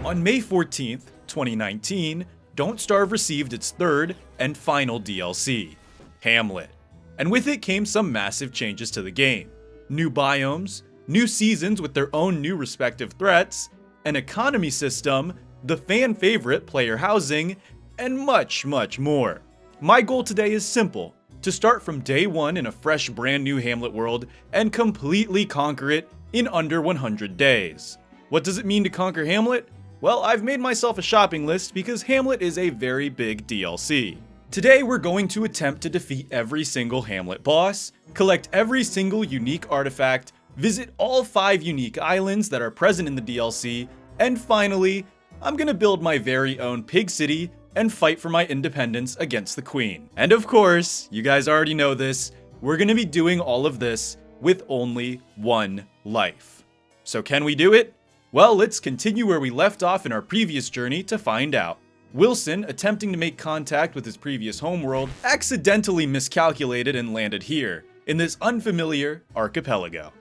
On May 14th, 2019, Don't Starve received its third and final DLC, Hamlet. And with it came some massive changes to the game. New biomes, new seasons with their own new respective threats, an economy system, the fan favorite player housing, and much, much more. My goal today is simple, to start from day one in a fresh brand new Hamlet world and completely conquer it in under 100 days. What does it mean to conquer Hamlet? Well, I've made myself a shopping list because Hamlet is a very big DLC. Today we're going to attempt to defeat every single Hamlet boss, collect every single unique artifact, visit all 5 unique islands that are present in the DLC, and finally, I'm gonna build my very own pig city and fight for my independence against the Queen. And of course, you guys already know this, we're gonna be doing all of this with only one life. So can we do it? Well, let's continue where we left off in our previous journey to find out. Wilson, attempting to make contact with his previous homeworld, accidentally miscalculated and landed here, in this unfamiliar archipelago.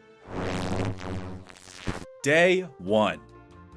Day 1.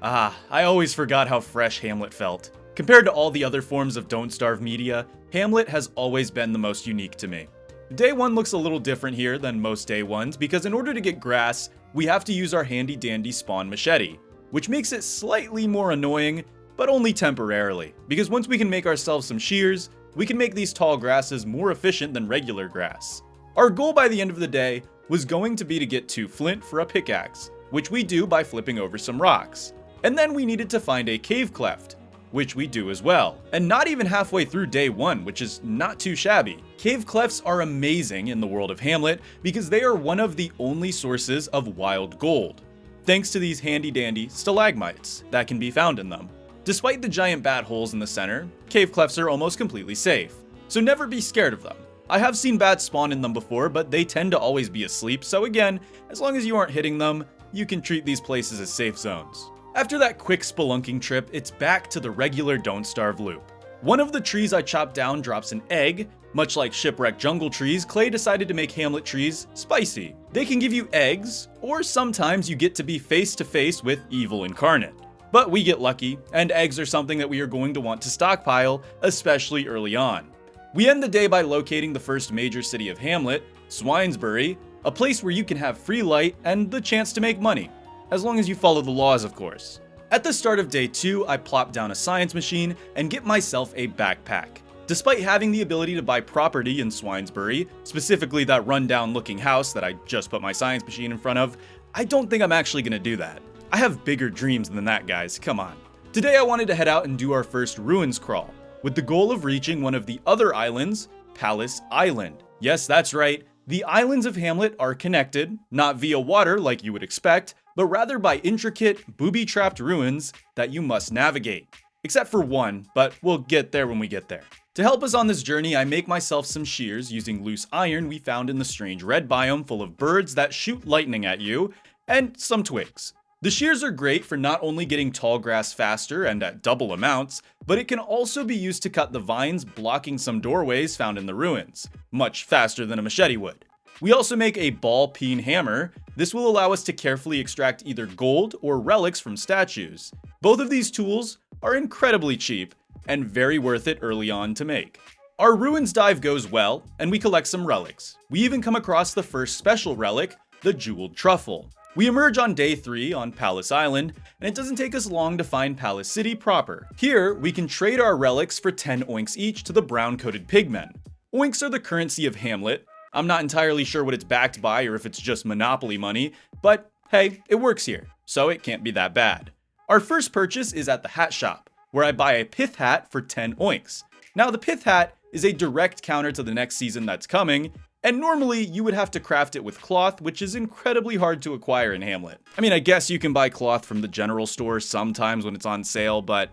I always forgot how fresh Hamlet felt. Compared to all the other forms of Don't Starve media, Hamlet has always been the most unique to me. Day 1 looks a little different here than most day 1s because in order to get grass, we have to use our handy dandy spawn machete, which makes it slightly more annoying, but only temporarily, because once we can make ourselves some shears, we can make these tall grasses more efficient than regular grass. Our goal by the end of the day was going to be to get 2 flint for a pickaxe, which we do by flipping over some rocks. And then we needed to find a cave cleft, which we do as well. And not even halfway through day 1, which is not too shabby. Cave clefts are amazing in the world of Hamlet because they are one of the only sources of wild gold, thanks to these handy dandy stalagmites that can be found in them. Despite the giant bat holes in the center, cave clefts are almost completely safe, so never be scared of them. I have seen bats spawn in them before, but they tend to always be asleep, so again, as long as you aren't hitting them, you can treat these places as safe zones. After that quick spelunking trip, it's back to the regular Don't Starve loop. One of the trees I chopped down drops an egg. Much like shipwrecked jungle trees, Clay decided to make Hamlet trees spicy. They can give you eggs, or sometimes you get to be face to face with evil incarnate. But we get lucky, and eggs are something that we are going to want to stockpile, especially early on. We end the day by locating the first major city of Hamlet, Swinesbury, a place where you can have free light and the chance to make money. As long as you follow the laws, of course. At the start of day 2, I plop down a science machine and get myself a backpack. Despite having the ability to buy property in Swinesbury, specifically that rundown looking house that I just put my science machine in front of, I don't think I'm actually gonna do that. I have bigger dreams than that, guys, come on. Today I wanted to head out and do our first ruins crawl, with the goal of reaching one of the other islands, Palace Island. Yes, that's right, the islands of Hamlet are connected, not via water like you would expect, but rather by intricate, booby-trapped ruins that you must navigate. Except for one, but we'll get there when we get there. To help us on this journey, I make myself some shears using loose iron we found in the strange red biome full of birds that shoot lightning at you, and some twigs. The shears are great for not only getting tall grass faster and at double amounts, but it can also be used to cut the vines blocking some doorways found in the ruins, much faster than a machete would. We also make a ball-peen hammer. This will allow us to carefully extract either gold or relics from statues. Both of these tools are incredibly cheap and very worth it early on to make. Our ruins dive goes well, and we collect some relics. We even come across the first special relic, the jeweled truffle. We emerge on day 3 on Palace Island, and it doesn't take us long to find Palace City proper. Here, we can trade our relics for 10 oinks each to the brown-coated pigmen. Oinks are the currency of Hamlet. I'm not entirely sure what it's backed by or if it's just monopoly money, but hey, it works here, so it can't be that bad. Our first purchase is at the hat shop, where I buy a pith hat for 10 oinks. Now the pith hat is a direct counter to the next season that's coming, and normally you would have to craft it with cloth, which is incredibly hard to acquire in Hamlet. I mean, I guess you can buy cloth from the general store sometimes when it's on sale, but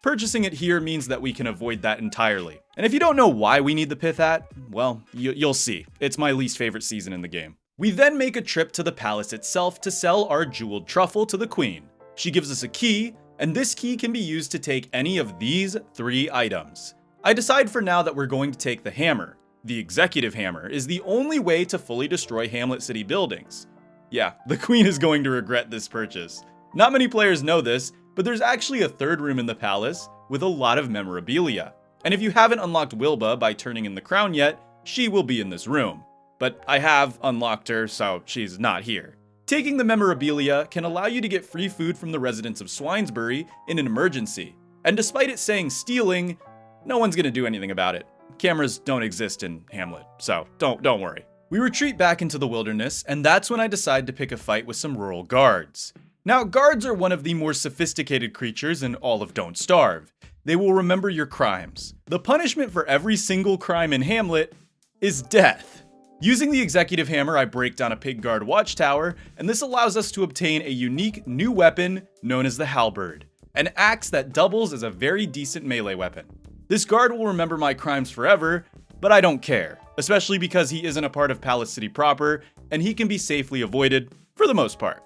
purchasing it here means that we can avoid that entirely. And if you don't know why we need the pith hat, well, you'll see. It's my least favorite season in the game. We then make a trip to the palace itself to sell our jeweled truffle to the queen. She gives us a key, and this key can be used to take any of these 3 items. I decide for now that we're going to take the hammer. The executive hammer is the only way to fully destroy Hamlet City buildings. Yeah, the queen is going to regret this purchase. Not many players know this, but there's actually a third room in the palace with a lot of memorabilia. And if you haven't unlocked Wilba by turning in the crown yet, she will be in this room. But I have unlocked her, so she's not here. Taking the memorabilia can allow you to get free food from the residents of Swinesbury in an emergency. And despite it saying stealing, no one's gonna do anything about it. Cameras don't exist in Hamlet, so don't worry. We retreat back into the wilderness, and that's when I decide to pick a fight with some rural guards. Now, guards are one of the more sophisticated creatures in all of Don't Starve. They will remember your crimes. The punishment for every single crime in Hamlet is death. Using the executive hammer, I break down a pig guard watchtower, and this allows us to obtain a unique new weapon known as the halberd, an axe that doubles as a very decent melee weapon. This guard will remember my crimes forever, but I don't care, especially because he isn't a part of Palace City proper, and he can be safely avoided for the most part.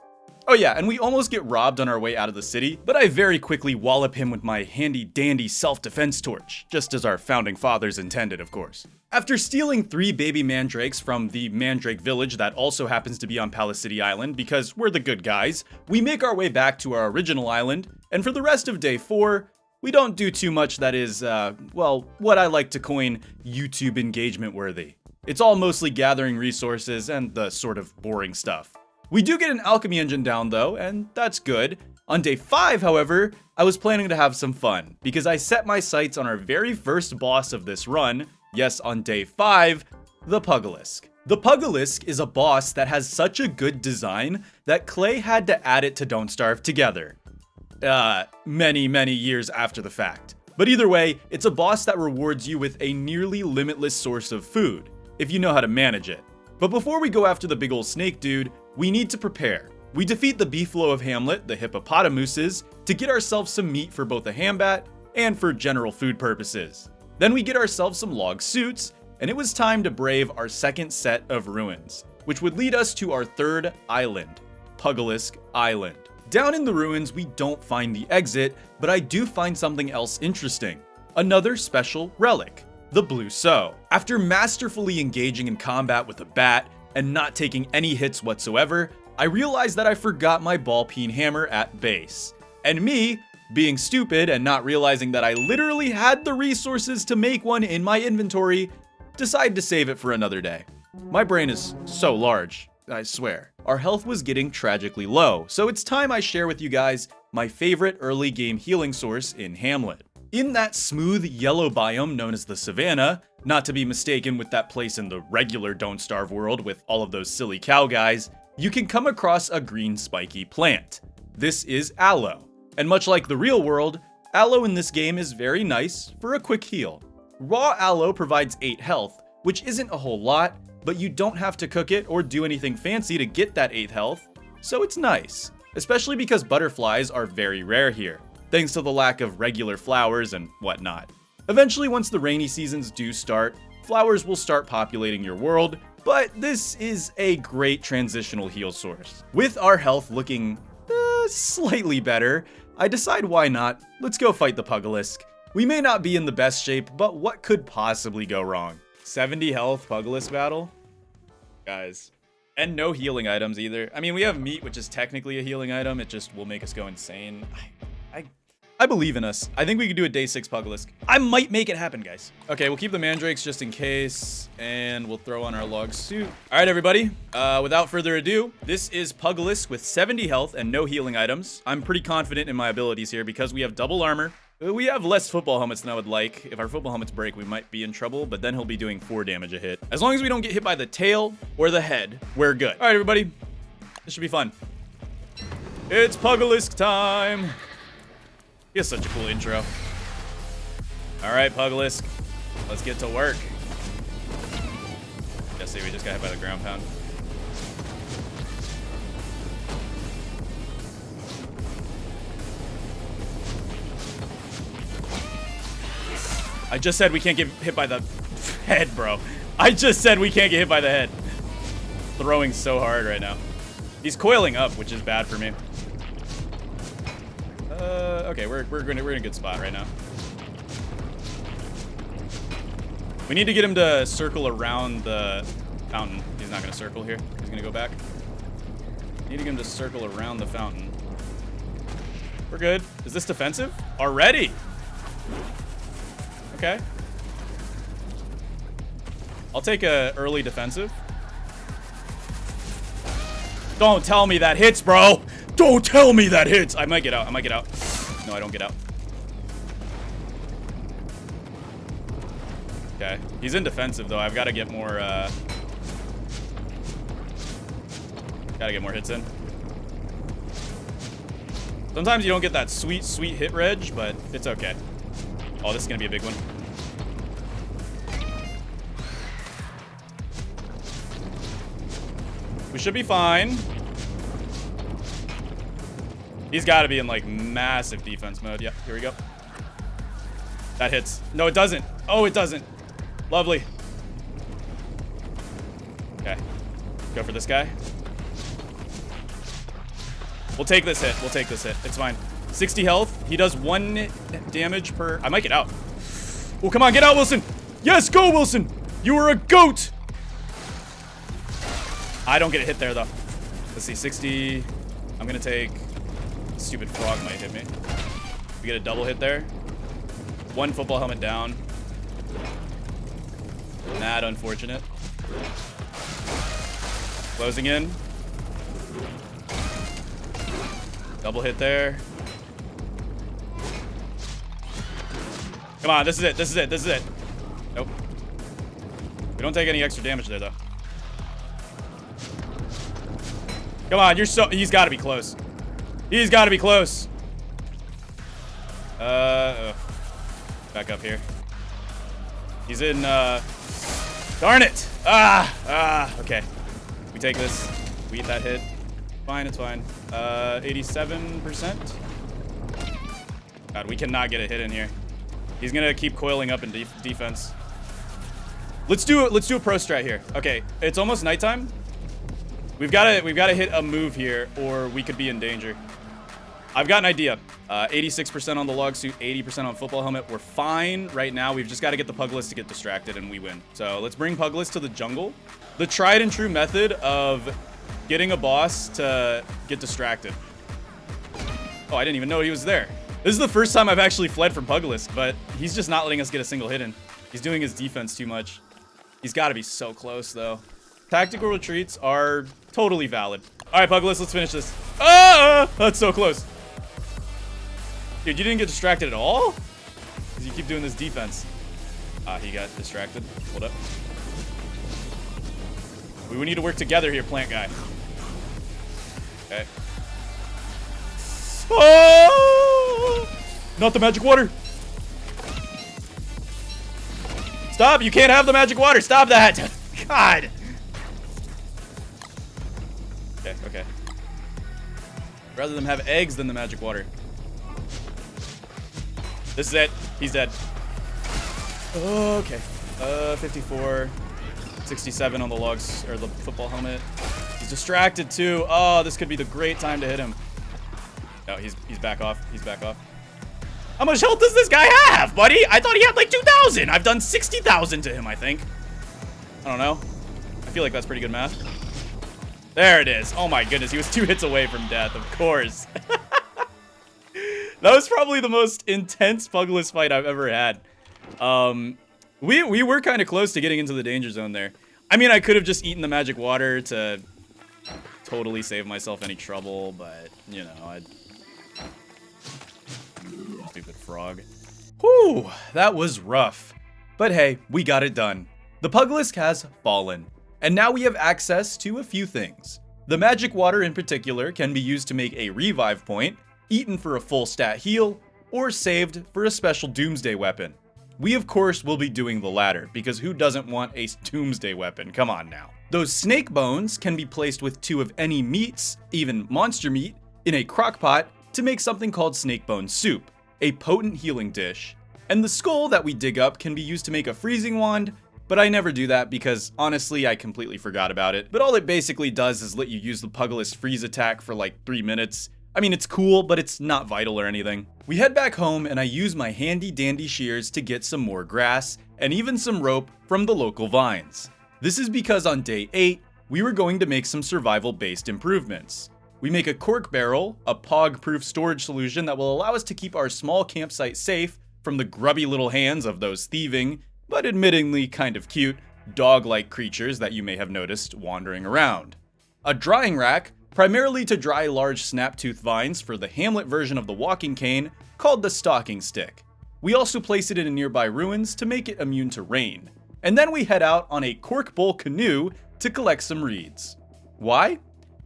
Oh yeah, and we almost get robbed on our way out of the city, but I very quickly wallop him with my handy-dandy self-defense torch, just as our founding fathers intended, of course. After stealing 3 baby mandrakes from the Mandrake village that also happens to be on Palace City Island, because we're the good guys, we make our way back to our original island, and for the rest of day 4, we don't do too much that is, well, what I like to coin YouTube engagement worthy. It's all mostly gathering resources and the sort of boring stuff. We do get an alchemy engine down though, and that's good. On day 5, however, I was planning to have some fun, because I set my sights on our very first boss of this run. Yes, on day 5, the Pugilisk. The Pugilisk is a boss that has such a good design that Clay had to add it to Don't Starve together. Many years after the fact. But either way, it's a boss that rewards you with a nearly limitless source of food, if you know how to manage it. But before we go after the big ol' snake dude, we need to prepare. We defeat the beefalo of Hamlet, the hippopotamuses, to get ourselves some meat for both a hambat and for general food purposes. Then we get ourselves some log suits, and it was time to brave our second set of ruins, which would lead us to our third island, Pugilisk Island. Down in the ruins, we don't find the exit, but I do find something else interesting. Another special relic, the Blue Sow. After masterfully engaging in combat with a bat and not taking any hits whatsoever, I realized that I forgot my ball-peen hammer at base. And me, being stupid and not realizing that I literally had the resources to make one in my inventory, decided to save it for another day. My brain is so large, I swear. Our health was getting tragically low, so it's time I share with you guys my favorite early game healing source in Hamlet. In that smooth yellow biome known as the Savannah, not to be mistaken with that place in the regular Don't Starve world with all of those silly cow guys, you can come across a green spiky plant. This is aloe, and much like the real world, aloe in this game is very nice for a quick heal. Raw aloe provides 8 health, which isn't a whole lot, but you don't have to cook it or do anything fancy to get that 8 health, so it's nice, especially because butterflies are very rare here, thanks to the lack of regular flowers and whatnot. Eventually, once the rainy seasons do start, flowers will start populating your world, but this is a great transitional heal source. With our health looking slightly better, I decide why not, let's go fight the Pugilisk. We may not be in the best shape, but what could possibly go wrong? 70 health Pugilisk battle? Guys. And no healing items either. I mean, we have meat, which is technically a healing item, it just will make us go insane. I believe in us. I think we could do a day 6 Pugilisk. I might make it happen, guys. Okay, we'll keep the mandrakes just in case, and we'll throw on our log suit. All right, everybody. Without further ado, this is Pugilisk with 70 health and no healing items. I'm pretty confident in my abilities here because we have double armor. We have less football helmets than I would like. If our football helmets break, we might be in trouble, but then he'll be doing 4 damage a hit. As long as we don't get hit by the tail or the head, we're good. All right, everybody. This should be fun. It's Pugilisk time. He has such a cool intro. All right, Pugilisk, let's get to work. Let's see, we just got hit by the ground pound. I just said we can't get hit by the head, bro. I just said we can't get hit by the head. Throwing so hard right now. He's coiling up, which is bad for me. Okay, we're in a good spot right now. We need to get him to circle around the fountain. He's not gonna circle here. He's gonna go back. Need to get him to circle around the fountain. We're good. Is this defensive? Already? Okay. I'll take a early defensive. Don't tell me that hits, bro. Don't tell me that hits. I might get out. I might get out. No, I don't get out. Okay. He's in defensive, though. I've got to get more, gotta get more hits in. Sometimes you don't get that sweet, sweet hit reg, but it's okay. Oh, this is gonna be a big one. We should be fine. He's got to be in, like, massive defense mode. Yep, here we go. That hits. No, it doesn't. Oh, it doesn't. Lovely. Okay. Go for this guy. We'll take this hit. We'll take this hit. It's fine. 60 health. He does 1 damage per... I might get out. Oh, come on. Get out, Wilson. Yes, go, Wilson. You are a goat. I don't get a hit there, though. Let's see. 60. I'm going to take... Stupid frog might hit me. We get a double hit there. 1 football helmet down. Mad unfortunate. Closing in. Double hit there. Come on, this is it. This is it. This is it. Nope. We don't take any extra damage there, though. Come on, you're so... He's got to be close. He's got to be close. Back up here. He's in, darn it. Okay. We take this. We eat that hit. Fine, it's fine. 87%. God, we cannot get a hit in here. He's gonna keep coiling up in defense. Let's do a pro strat here. Okay, it's almost nighttime. We've got to hit a move here, or we could be in danger. I've got an idea. 86% on the log suit, 80% on football helmet. We're fine right now. We've just got to get the Puglis to get distracted, and we win. So let's bring Puglis to the jungle. The tried and true method of getting a boss to get distracted. Oh, I didn't even know he was there. This is the first time I've actually fled from Puglis, but he's just not letting us get a single hit in. He's doing his defense too much. He's got to be so close, though. Tactical retreats are totally valid. All right, Puglis, let's finish this. Ah, that's so close. Dude, you didn't get distracted at all? Because you keep doing this defense. He got distracted. Hold up. We need to work together here, plant guy. Okay. Oh! Not the magic water. Stop, you can't have the magic water. Stop that. God. Okay, okay. Rather than have eggs than the magic water. This is it. He's dead. Okay. 54. 67 on the logs, or the football helmet. He's distracted too. Oh, this could be the great time to hit him. No, he's back off. He's back off. How much health does this guy have, buddy? I thought he had like 2,000. I've done 60,000 to him, I think. I don't know. I feel like that's pretty good math. There it is. Oh my goodness, he was 2 hits away from death, of course. That was probably the most intense Puglis fight I've ever had. We were kind of close to getting into the danger zone there. I mean, I could have just eaten the magic water to totally save myself any trouble, but, you know, stupid frog. Whew, that was rough. But hey, we got it done. The Puglisk has fallen, and now we have access to a few things. The magic water in particular can be used to make a revive point, eaten for a full stat heal, or saved for a special doomsday weapon. We of course will be doing the latter, because who doesn't want a doomsday weapon? Come on now. Those snake bones can be placed with 2 of any meats, even monster meat, in a crock pot to make something called snake bone soup, a potent healing dish. And the skull that we dig up can be used to make a freezing wand, but I never do that because honestly I completely forgot about it. But all it basically does is let you use the Puglis freeze attack for like 3 minutes. I mean, it's cool, but it's not vital or anything. We head back home and I use my handy dandy shears to get some more grass and even some rope from the local vines. This is because on day 8, we were going to make some survival based improvements. We make a cork barrel, a pog-proof storage solution that will allow us to keep our small campsite safe from the grubby little hands of those thieving, but admittingly kind of cute, dog-like creatures that you may have noticed wandering around. A drying rack, primarily to dry large snap-tooth vines for the Hamlet version of the walking cane, called the stocking stick. We also place it in nearby ruins to make it immune to rain. And then we head out on a cork bowl canoe to collect some reeds. Why?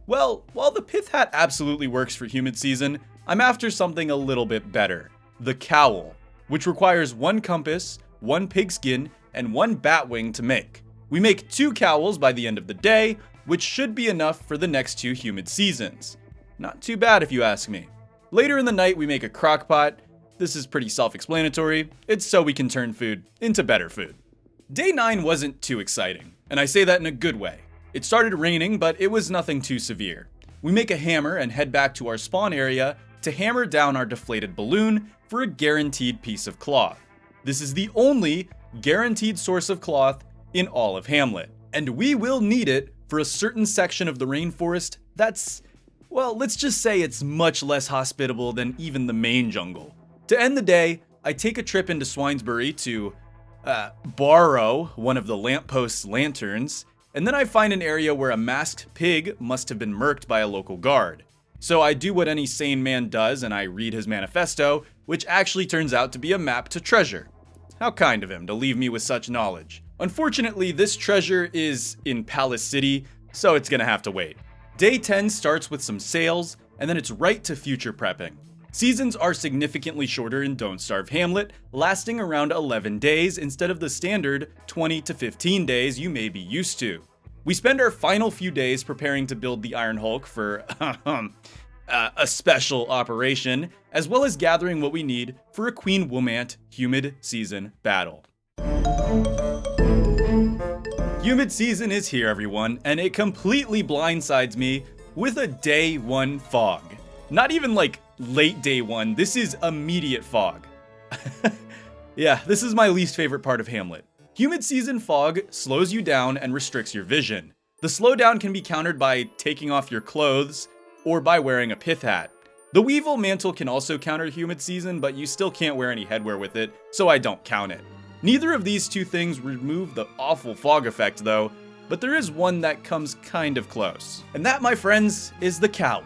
Well, while the pith hat absolutely works for humid season, I'm after something a little bit better. The cowl, which requires 1 compass, 1 pigskin, and 1 bat wing to make. We make 2 cowls by the end of the day, which should be enough for the next 2 humid seasons. Not too bad if you ask me. Later in the night we make a crock pot. This is pretty self-explanatory. It's so we can turn food into better food. Day 9 wasn't too exciting, and I say that in a good way. It started raining, but it was nothing too severe. We make a hammer and head back to our spawn area to hammer down our deflated balloon for a guaranteed piece of cloth. This is the only guaranteed source of cloth in all of Hamlet, and we will need it for a certain section of the rainforest that's, well, let's just say it's much less hospitable than even the main jungle. To end the day, I take a trip into Swinesbury to borrow one of the lamppost's lanterns, and then I find an area where a masked pig must have been murked by a local guard. So I do what any sane man does and I read his manifesto, which actually turns out to be a map to treasure. How kind of him to leave me with such knowledge. Unfortunately, this treasure is in Palace City, so it's gonna have to wait. Day 10 starts with some sales, and then it's right to future prepping. Seasons are significantly shorter in Don't Starve Hamlet, lasting around 11 days instead of the standard 20 to 15 days you may be used to. We spend our final few days preparing to build the Iron Hulk for a special operation, as well as gathering what we need for a Queen Womant humid season battle. Humid season is here, everyone, and it completely blindsides me with a day 1 fog. Not even like late day 1, this is immediate fog. Yeah, this is my least favorite part of Hamlet. Humid season fog slows you down and restricts your vision. The slowdown can be countered by taking off your clothes or by wearing a pith hat. The Weevil mantle can also counter humid season, but you still can't wear any headwear with it, so I don't count it. Neither of these 2 things remove the awful fog effect though, but there is one that comes kind of close. And that, my friends, is the cowl.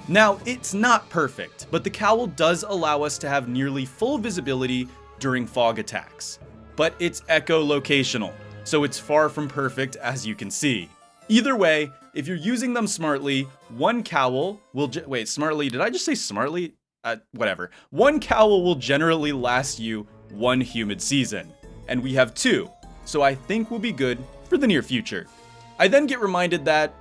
Now, it's not perfect, but the cowl does allow us to have nearly full visibility during fog attacks. But it's echolocational, so it's far from perfect as you can see. Either way, if you're using them smartly, 1 cowl will wait, smartly, did I just say smartly? Whatever. 1 cowl will generally last you 1 humid season, and we have 2, so I think we'll be good for the near future. I then get reminded that,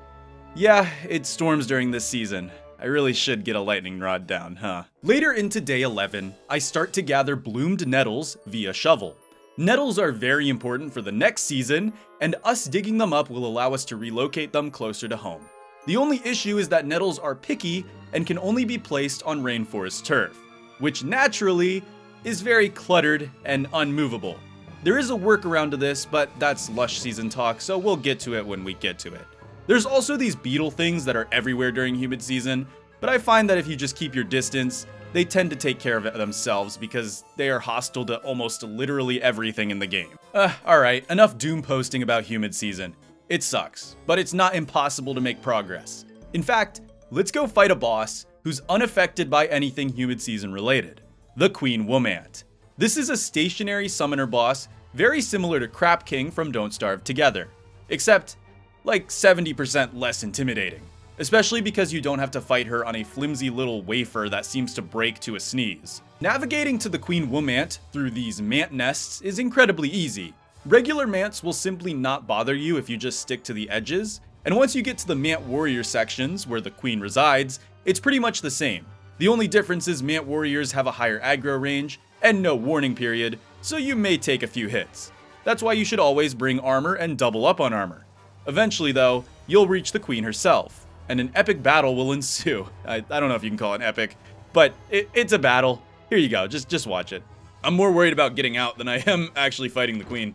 yeah, it storms during this season. I really should get a lightning rod down, huh? Later into day 11, I start to gather bloomed nettles via shovel. Nettles are very important for the next season, and us digging them up will allow us to relocate them closer to home. The only issue is that nettles are picky and can only be placed on rainforest turf, which naturally is very cluttered and unmovable. There is a workaround to this, but that's lush season talk, so we'll get to it when we get to it. There's also these beetle things that are everywhere during humid season, but I find that if you just keep your distance, they tend to take care of it themselves because they are hostile to almost literally everything in the game. Alright, enough doom posting about humid season. It sucks, but it's not impossible to make progress. In fact, let's go fight a boss who's unaffected by anything humid season related. The Queen Womant. This is a stationary summoner boss very similar to Crap King from Don't Starve Together, except like 70% less intimidating, especially because you don't have to fight her on a flimsy little wafer that seems to break to a sneeze. Navigating to the Queen Womant through these mant nests is incredibly easy. Regular mants will simply not bother you if you just stick to the edges, and once you get to the Mant Warrior sections where the queen resides, it's pretty much the same. The only difference is Mant Warriors have a higher aggro range and no warning period, so you may take a few hits. That's why you should always bring armor and double up on armor. Eventually though, you'll reach the queen herself, and an epic battle will ensue. I don't know if you can call it epic, but it's a battle. Here you go, just watch it. I'm more worried about getting out than I am actually fighting the queen.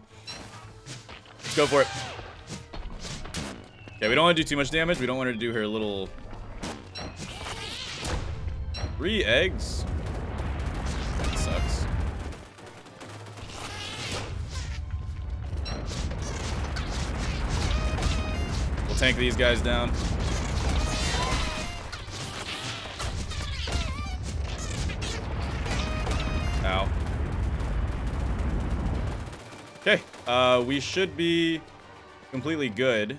Let's go for it. Okay, we don't want to do too much damage. We don't want her to do her little 3 eggs? That sucks. We'll tank these guys down. Ow. Okay, we should be completely good.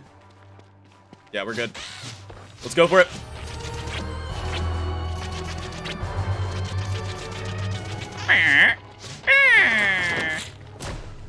Yeah, we're good. Let's go for it.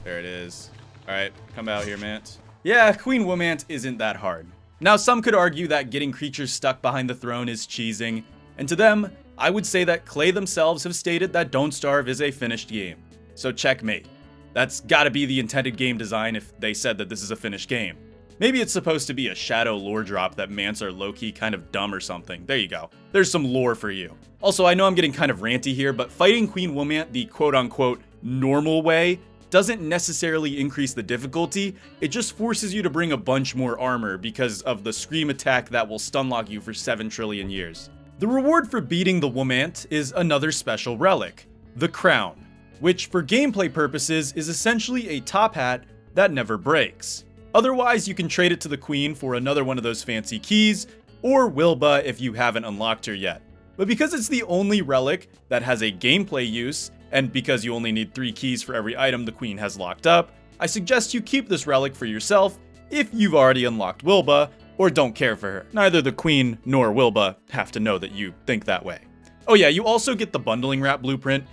There it is. All right, come out here, Mant. Yeah, Queen Womant isn't that hard. Now, some could argue that getting creatures stuck behind the throne is cheesing, and to them, I would say that Clay themselves have stated that Don't Starve is a finished game. So checkmate. That's gotta be the intended game design if they said that this is a finished game. Maybe it's supposed to be a shadow lore drop that Mants are low-key kind of dumb or something. There you go. There's some lore for you. Also, I know I'm getting kind of ranty here, but fighting Queen Womant the quote-unquote normal way doesn't necessarily increase the difficulty. It just forces you to bring a bunch more armor because of the scream attack that will stunlock you for 7 trillion years. The reward for beating the Womant is another special relic, the Crown, which for gameplay purposes is essentially a top hat that never breaks. Otherwise, you can trade it to the Queen for another one of those fancy keys, or Wilba if you haven't unlocked her yet. But because it's the only relic that has a gameplay use, and because you only need 3 keys for every item the Queen has locked up, I suggest you keep this relic for yourself if you've already unlocked Wilba, or don't care for her. Neither the Queen nor Wilba have to know that you think that way. Oh yeah, you also get the bundling wrap blueprint,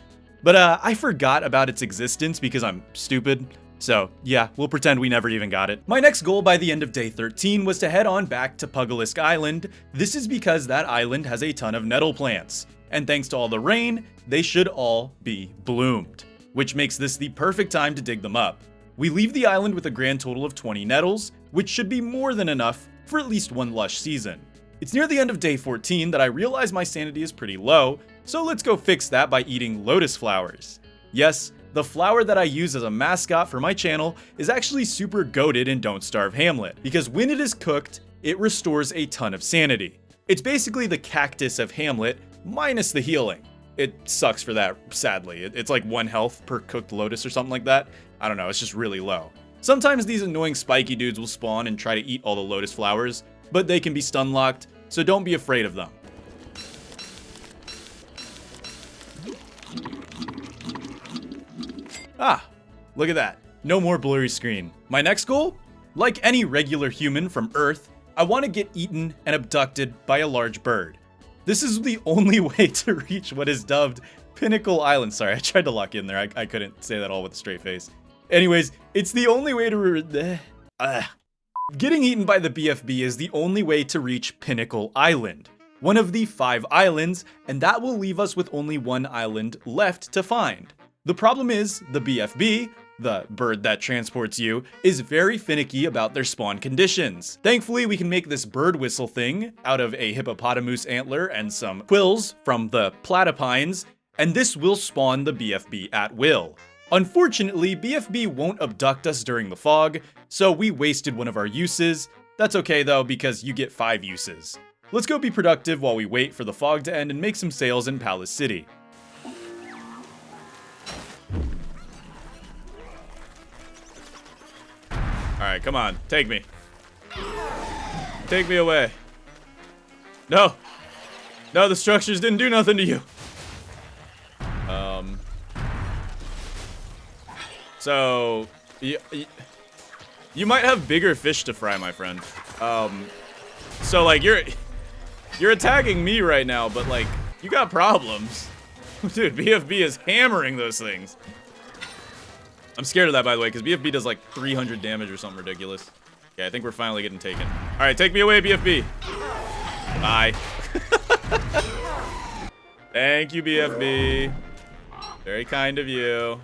but I forgot about its existence because I'm stupid. So yeah, we'll pretend we never even got it. My next goal by the end of day 13 was to head on back to Pugalisk Island. This is because that island has a ton of nettle plants, and thanks to all the rain, they should all be bloomed, which makes this the perfect time to dig them up. We leave the island with a grand total of 20 nettles, which should be more than enough for at least one lush season. It's near the end of day 14 that I realize my sanity is pretty low, so let's go fix that by eating lotus flowers. Yes, the flower that I use as a mascot for my channel is actually super goated in Don't Starve Hamlet, because when it is cooked, it restores a ton of sanity. It's basically the cactus of Hamlet, minus the healing. It sucks for that, sadly. It's like 1 health per cooked lotus or something like that. I don't know, it's just really low. Sometimes these annoying spiky dudes will spawn and try to eat all the lotus flowers, but they can be stun locked, so don't be afraid of them. Ah, look at that. No more blurry screen. My next goal? Like any regular human from Earth, I want to get eaten and abducted by a large bird. This is the only way to reach what is dubbed Pinnacle Island. Sorry, I tried to lock in there. I couldn't say that all with a straight face. Anyways, it's the only way to getting eaten by the BFB is the only way to reach Pinnacle Island, one of the 5 islands, and that will leave us with only 1 island left to find. The problem is, the BFB, the bird that transports you, is very finicky about their spawn conditions. Thankfully, we can make this bird whistle thing out of a hippopotamus antler and some quills from the platypines, and this will spawn the BFB at will. Unfortunately, BFB won't abduct us during the fog, so we wasted one of our uses. That's okay though, because you get 5 uses. Let's go be productive while we wait for the fog to end and make some sales in Palace City. Alright, come on, take me. Take me away. No! No, the structures didn't do nothing to you. So, you might have bigger fish to fry, my friend. So like, you're attacking me right now, but like, you got problems. Dude, BFB is hammering those things. I'm scared of that, by the way, because BFB does like 300 damage or something ridiculous. Okay, I think we're finally getting taken. All right, take me away, BFB. Bye. Thank you, BFB. Very kind of you.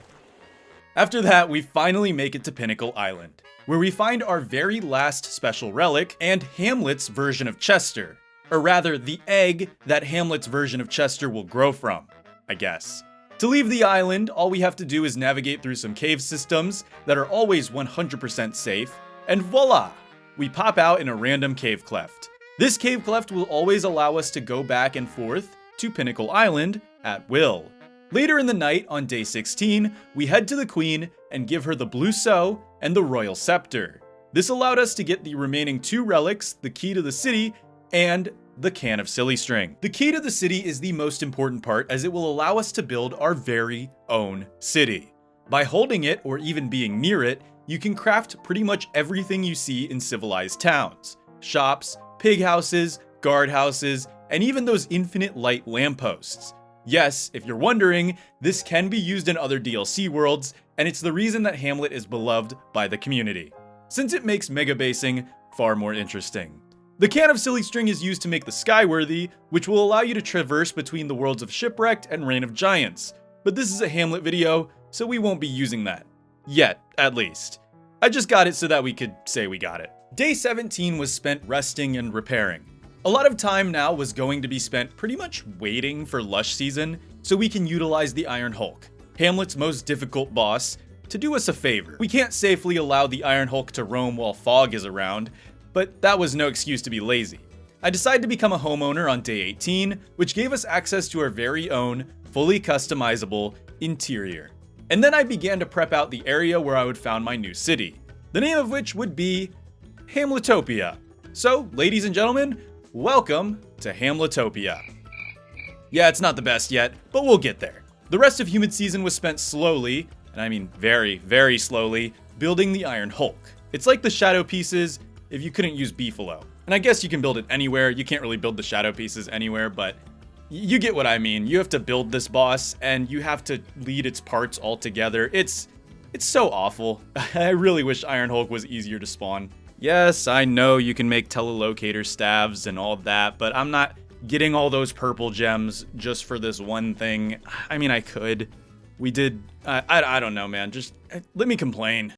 After that, we finally make it to Pinnacle Island, where we find our very last special relic and Hamlet's version of Chester. Or rather, the egg that Hamlet's version of Chester will grow from, I guess. To leave the island, all we have to do is navigate through some cave systems that are always 100% safe, and voila! We pop out in a random cave cleft. This cave cleft will always allow us to go back and forth to Pinnacle Island at will. Later in the night, on day 16, we head to the Queen and give her the Blue Sow and the Royal Scepter. This allowed us to get the remaining 2 relics, the Key to the City, and the Can of Silly String. The Key to the City is the most important part as it will allow us to build our very own city. By holding it, or even being near it, you can craft pretty much everything you see in civilized towns. Shops, pig houses, guardhouses, and even those infinite light lampposts. Yes, if you're wondering, this can be used in other DLC worlds, and it's the reason that Hamlet is beloved by the community, since it makes mega basing far more interesting. The Can of Silly String is used to make the Skyworthy, which will allow you to traverse between the worlds of Shipwrecked and Reign of Giants, but this is a Hamlet video, so we won't be using that. Yet, at least. I just got it so that we could say we got it. Day 17 was spent resting and repairing. A lot of time now was going to be spent pretty much waiting for Lush season so we can utilize the Iron Hulk, Hamlet's most difficult boss, to do us a favor. We can't safely allow the Iron Hulk to roam while fog is around, but that was no excuse to be lazy. I decided to become a homeowner on day 18, which gave us access to our very own, fully customizable interior. And then I began to prep out the area where I would found my new city, the name of which would be Hamletopia. So, ladies and gentlemen, welcome to Hamletopia. Yeah, it's not the best yet, but we'll get there. The rest of Humid Season was spent slowly, and I mean very, very slowly, building the Iron Hulk. It's like the shadow pieces if you couldn't use Beefalo. And I guess you can build it anywhere. You can't really build the shadow pieces anywhere, but you get what I mean. You have to build this boss, and you have to lead its parts all together. It's so awful. I really wish Iron Hulk was easier to spawn. Yes, I know you can make telelocator staves and all that, but I'm not getting all those purple gems just for this one thing. I mean, I could. We did. I don't know, man. Just let me complain.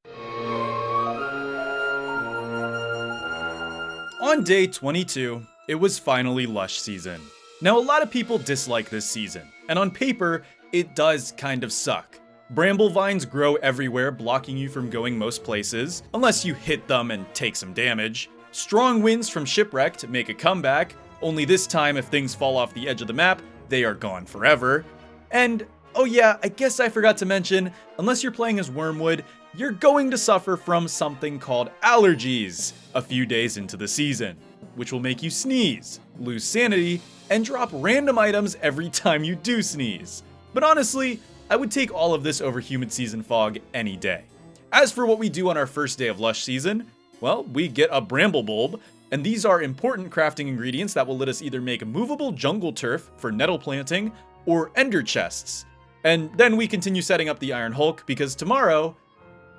On day 22, it was finally Lush season. Now, a lot of people dislike this season, and on paper, it does kind of suck. Bramble vines grow everywhere, blocking you from going most places, unless you hit them and take some damage. Strong winds from Shipwrecked make a comeback, only this time if things fall off the edge of the map, they are gone forever. And, oh yeah, I guess I forgot to mention, unless you're playing as Wormwood, you're going to suffer from something called allergies a few days into the season, which will make you sneeze, lose sanity, and drop random items every time you do sneeze. But honestly, I would take all of this over Humid Season fog any day. As for what we do on our first day of Lush season, well, we get a Bramble Bulb, and these are important crafting ingredients that will let us either make movable jungle turf for nettle planting or ender chests. And then we continue setting up the Iron Hulk because tomorrow,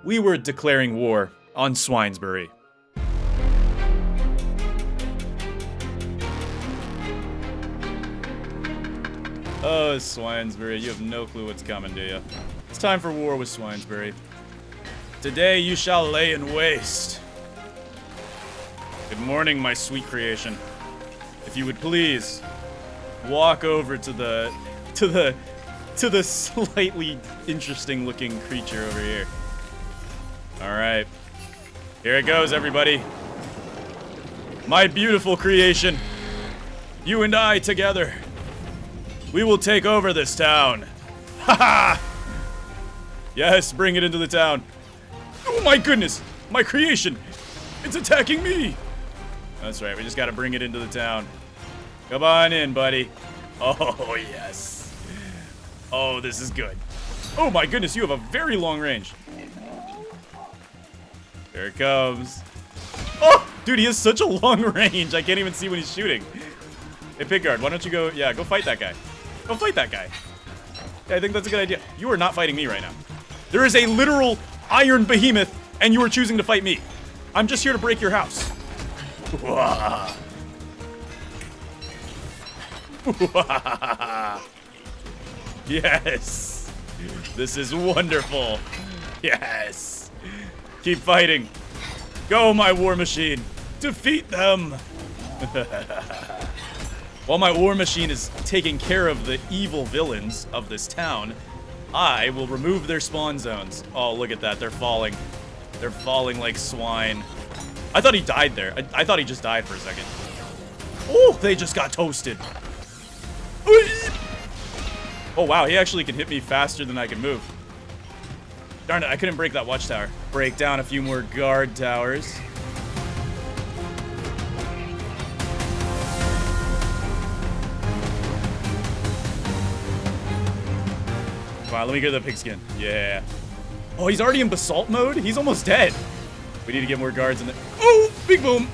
we were declaring war on Swinesbury. Oh, Swinesbury, you have no clue what's coming, do you? It's time for war with Swinesbury. Today you shall lay in waste. Good morning, my sweet creation. If you would please walk over to the slightly interesting looking creature over here. All right, here it goes, everybody. My beautiful creation, you and I together. We will take over this town. Ha ha! Yes, bring it into the town. Oh my goodness! My creation! It's attacking me! That's right, we just gotta bring it into the town. Come on in, buddy. Oh, yes. Oh, this is good. Oh my goodness, you have a very long range. Here it comes. Oh! Dude, he has such a long range. I can't even see when he's shooting. Hey, Pigguard, why don't you go... Yeah, go fight that guy. Go fight that guy. Yeah, I think that's a good idea. You are not fighting me right now. There is a literal iron behemoth, and you are choosing to fight me. I'm just here to break your house. Yes. This is wonderful. Yes. Keep fighting. Go, my war machine. Defeat them. While my war machine is taking care of the evil villains of this town, I will remove their spawn zones. Oh, look at that. They're falling. They're falling like swine. I thought he died there. I thought he just died for a second. Oh, they just got toasted. Oh wow, he actually can hit me faster than I can move. Darn it, I couldn't break that watchtower. Break down a few more guard towers. Wow, let me get the pigskin. Yeah. Oh, he's already in basalt mode? He's almost dead. We need to get more guards in there. Oh, big boom.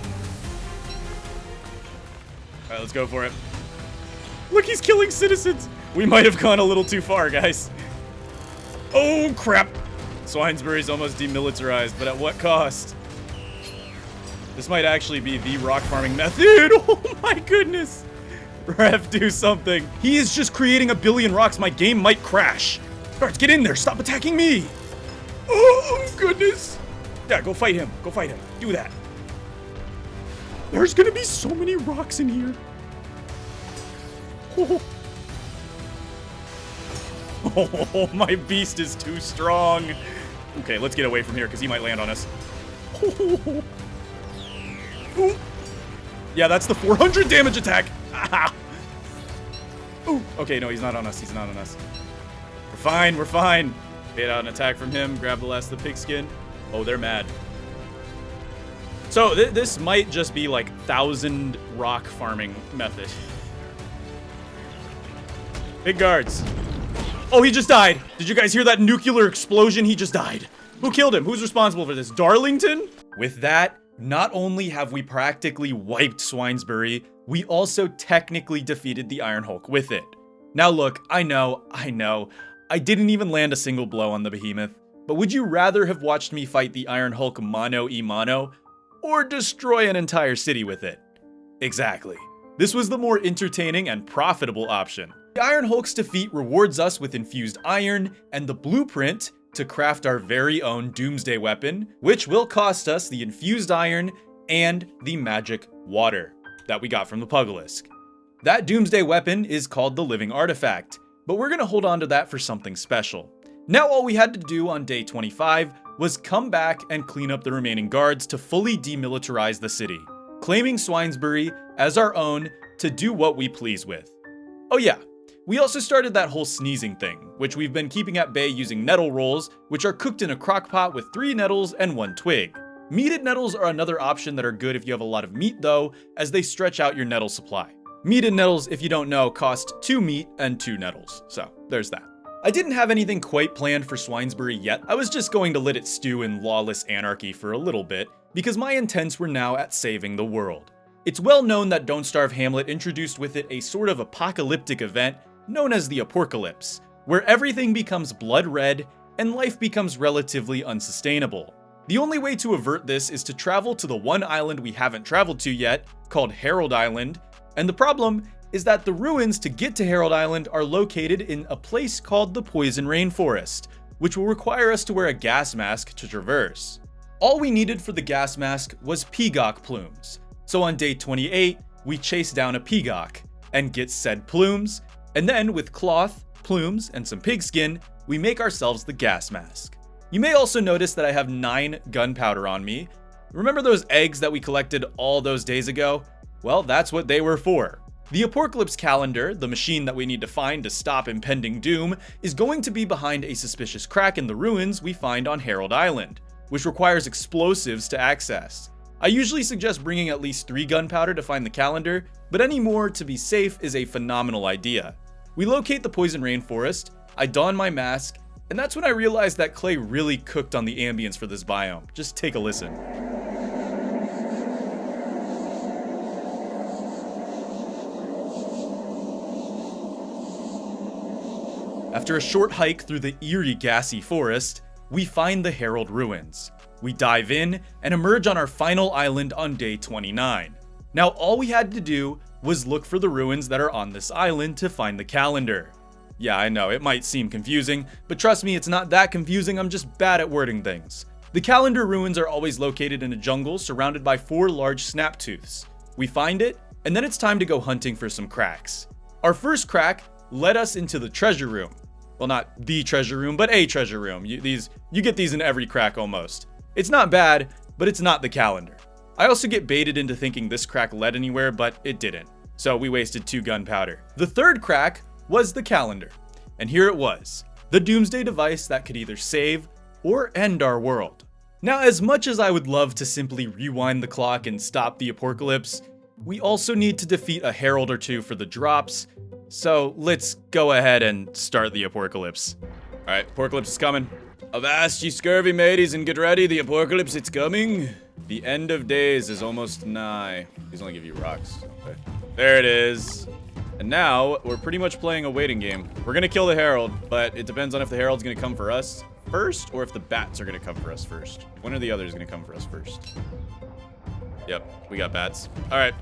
All right, let's go for it. Look, he's killing citizens. We might have gone a little too far, guys. Oh, crap. Swinesbury's almost demilitarized, but at what cost? This might actually be the rock farming method. Oh my goodness. Ref, do something. He is just creating a billion rocks. My game might crash. Guards, get in there. Stop attacking me. Oh, goodness. Yeah, go fight him. Go fight him. Do that. There's gonna be so many rocks in here. Oh. Oh, my beast is too strong. Okay, let's get away from here because he might land on us. Oh. Oh. Yeah, that's the 400 damage attack. Ooh. Okay, no, he's not on us. He's not on us. We're fine. We're fine. Bait out an attack from him. Grab the last of the pigskin. Oh, they're mad. So this might just be like 1,000 rock farming method. Big guards. Oh, he just died. Did you guys hear that nuclear explosion? He just died. Who killed him? Who's responsible for this? Darlington? With that, not only have we practically wiped Swinesbury, we also technically defeated the Iron Hulk with it. Now look, I know, I didn't even land a single blow on the behemoth, but would you rather have watched me fight the Iron Hulk mano a mano, or destroy an entire city with it? Exactly. This was the more entertaining and profitable option. The Iron Hulk's defeat rewards us with infused iron and the blueprint to craft our very own Doomsday weapon, which will cost us the infused iron and the magic water that we got from the Pugilisk. That Doomsday weapon is called the Living Artifact, but we're gonna hold on to that for something special. Now all we had to do on day 25 was come back and clean up the remaining guards to fully demilitarize the city, claiming Swinesbury as our own to do what we please with. Oh yeah, we also started that whole sneezing thing, which we've been keeping at bay using nettle rolls, which are cooked in a crock pot with 3 nettles and 1 twig. Meated nettles are another option that are good if you have a lot of meat though, as they stretch out your nettle supply. Meated nettles, if you don't know, cost 2 meat and 2 nettles, so there's that. I didn't have anything quite planned for Swinesbury yet. I was just going to let it stew in lawless anarchy for a little bit, because my intents were now at saving the world. It's well known that Don't Starve Hamlet introduced with it a sort of apocalyptic event known as the Apocalypse, where everything becomes blood red and life becomes relatively unsustainable. The only way to avert this is to travel to the one island we haven't traveled to yet, called Herald Island, and the problem is that the ruins to get to Herald Island are located in a place called the Poison Rainforest, which will require us to wear a gas mask to traverse. All we needed for the gas mask was peacock plumes, so on day 28, we chase down a peacock and get said plumes, and then with cloth, plumes, and some pigskin, we make ourselves the gas mask. You may also notice that I have 9 gunpowder on me. Remember those eggs that we collected all those days ago? Well, that's what they were for. The Apocalypse calendar, the machine that we need to find to stop impending doom, is going to be behind a suspicious crack in the ruins we find on Herald Island, which requires explosives to access. I usually suggest bringing at least 3 gunpowder to find the calendar, but any more to be safe is a phenomenal idea. We locate the Poison Rainforest, I don my mask, and that's when I realized that Clay really cooked on the ambience for this biome. Just take a listen. After a short hike through the eerie gassy forest, we find the Herald Ruins. We dive in and emerge on our final island on day 29. Now all we had to do was look for the ruins that are on this island to find the calendar. Yeah, I know, it might seem confusing, but trust me, it's not that confusing, I'm just bad at wording things. The calendar ruins are always located in a jungle surrounded by 4 large snaptooths. We find it, and then it's time to go hunting for some cracks. Our first crack led us into the treasure room. Well, not the treasure room, but a treasure room. You get these in every crack almost. It's not bad, but it's not the calendar. I also get baited into thinking this crack led anywhere, but it didn't. So we wasted 2 gunpowder. The third crack was the calendar. And here it was, the doomsday device that could either save or end our world. Now, as much as I would love to simply rewind the clock and stop the apocalypse, we also need to defeat a herald or 2 for the drops, so let's go ahead and start the apocalypse. Alright, apocalypse is coming. Avast ye scurvy mateys and get ready, the apocalypse it's coming. The end of days is almost nigh. These only give you rocks. Okay. There it is. And now, we're pretty much playing a waiting game. We're gonna kill the herald, but it depends on if the herald's gonna come for us first, or if the bats are gonna come for us first. One or the other is gonna come for us first. Yep, we got bats. Alright.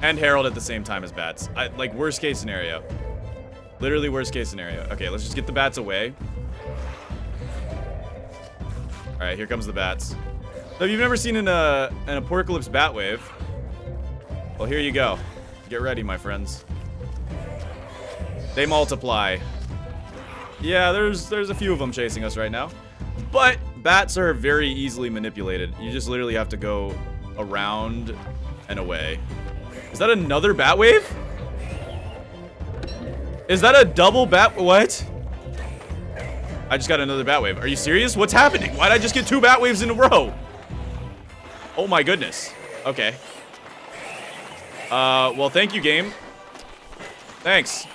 And herald at the same time as bats. Like, worst case scenario. Literally worst case scenario. Okay, let's just get the bats away. Alright, here comes the bats. So if you've never seen an apocalypse bat wave, well, here you go. Get ready, my friends. They multiply. Yeah, there's a few of them chasing us right now. But bats are very easily manipulated. You just literally have to go around and away. Is that another bat wave? Is that a double bat? What? I just got another bat wave. Are you serious? What's happening? Why'd I just get 2 bat waves in a row? Oh my goodness. Okay. Well, thank you, game. Thanks.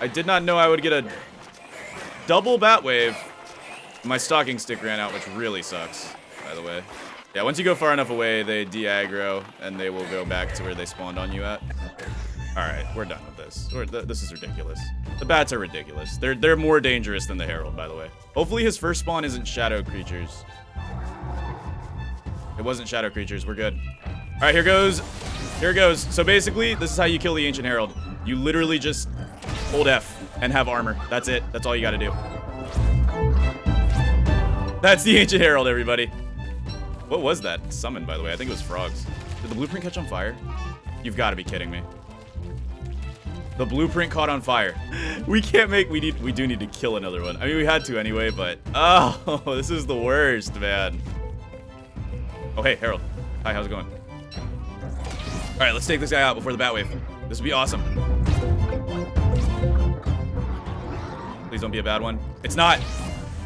I did not know I would get a double bat wave. My stalking stick ran out, which really sucks, by the way. Yeah, once you go far enough away, they de-aggro, and they will go back to where they spawned on you at. Alright, we're done with this. This is ridiculous. The bats are ridiculous. They're more dangerous than the herald, by the way. Hopefully his first spawn isn't shadow creatures. It wasn't shadow creatures. We're good. Alright, here goes. Here it goes. So basically, this is how you kill the ancient herald. You literally just hold F and have armor. That's it. That's all you gotta do. That's the ancient herald, everybody. What was that summon, by the way? I think it was frogs. Did the blueprint catch on fire? You've got to be kidding me. The blueprint caught on fire. We can't make, we do need to kill another one. I mean, we had to anyway, but, oh, this is the worst, man. Oh, hey, Harold. Hi, how's it going? All right, let's take this guy out before the bat wave. This would be awesome. Please don't be a bad one. It's not.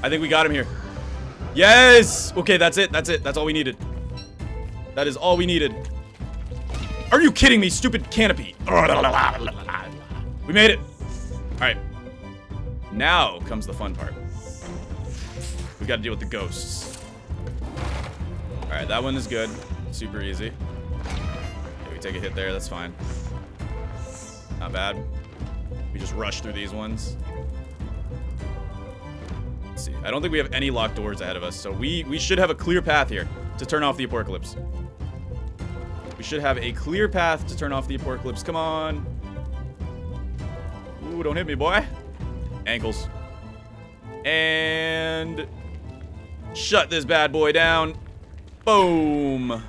I think we got him here. Yes! Okay, that's it. That's it. That's all we needed. That is all we needed. Are you kidding me, stupid canopy? We made it. All right. Now comes the fun part. We got to deal with the ghosts. All right, that one is good. Super easy. Okay, we take a hit there. That's fine. Not bad. We just rush through these ones. Let's see. I don't think we have any locked doors ahead of us, so we should have a clear path here to turn off the apocalypse. We should have a clear path to turn off the apocalypse. Come on. Ooh, don't hit me, boy. Ankles. And shut this bad boy down. Boom.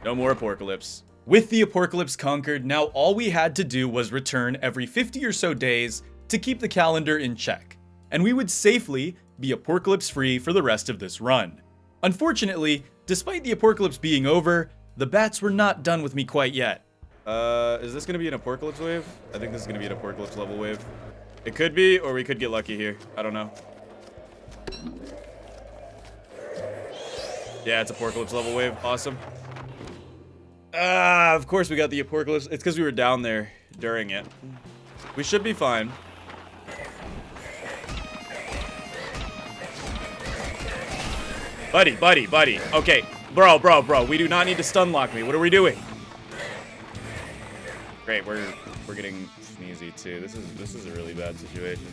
No more apocalypse. With the apocalypse conquered, now all we had to do was return every 50 or so days to keep the calendar in check, and we would safely be apocalypse free for the rest of this run. Unfortunately, despite the apocalypse being over, the bats were not done with me quite yet. Is this gonna be an apocalypse wave? I think this is gonna be an apocalypse level wave. It could be, or we could get lucky here. I don't know. Yeah, it's apocalypse level wave. Awesome. Of course we got the apocalypse. It's because we were down there during it. We should be fine. Buddy. Okay, bro. We do not need to stun lock me. What are we doing? Great, we're getting sneezy too. This is a really bad situation.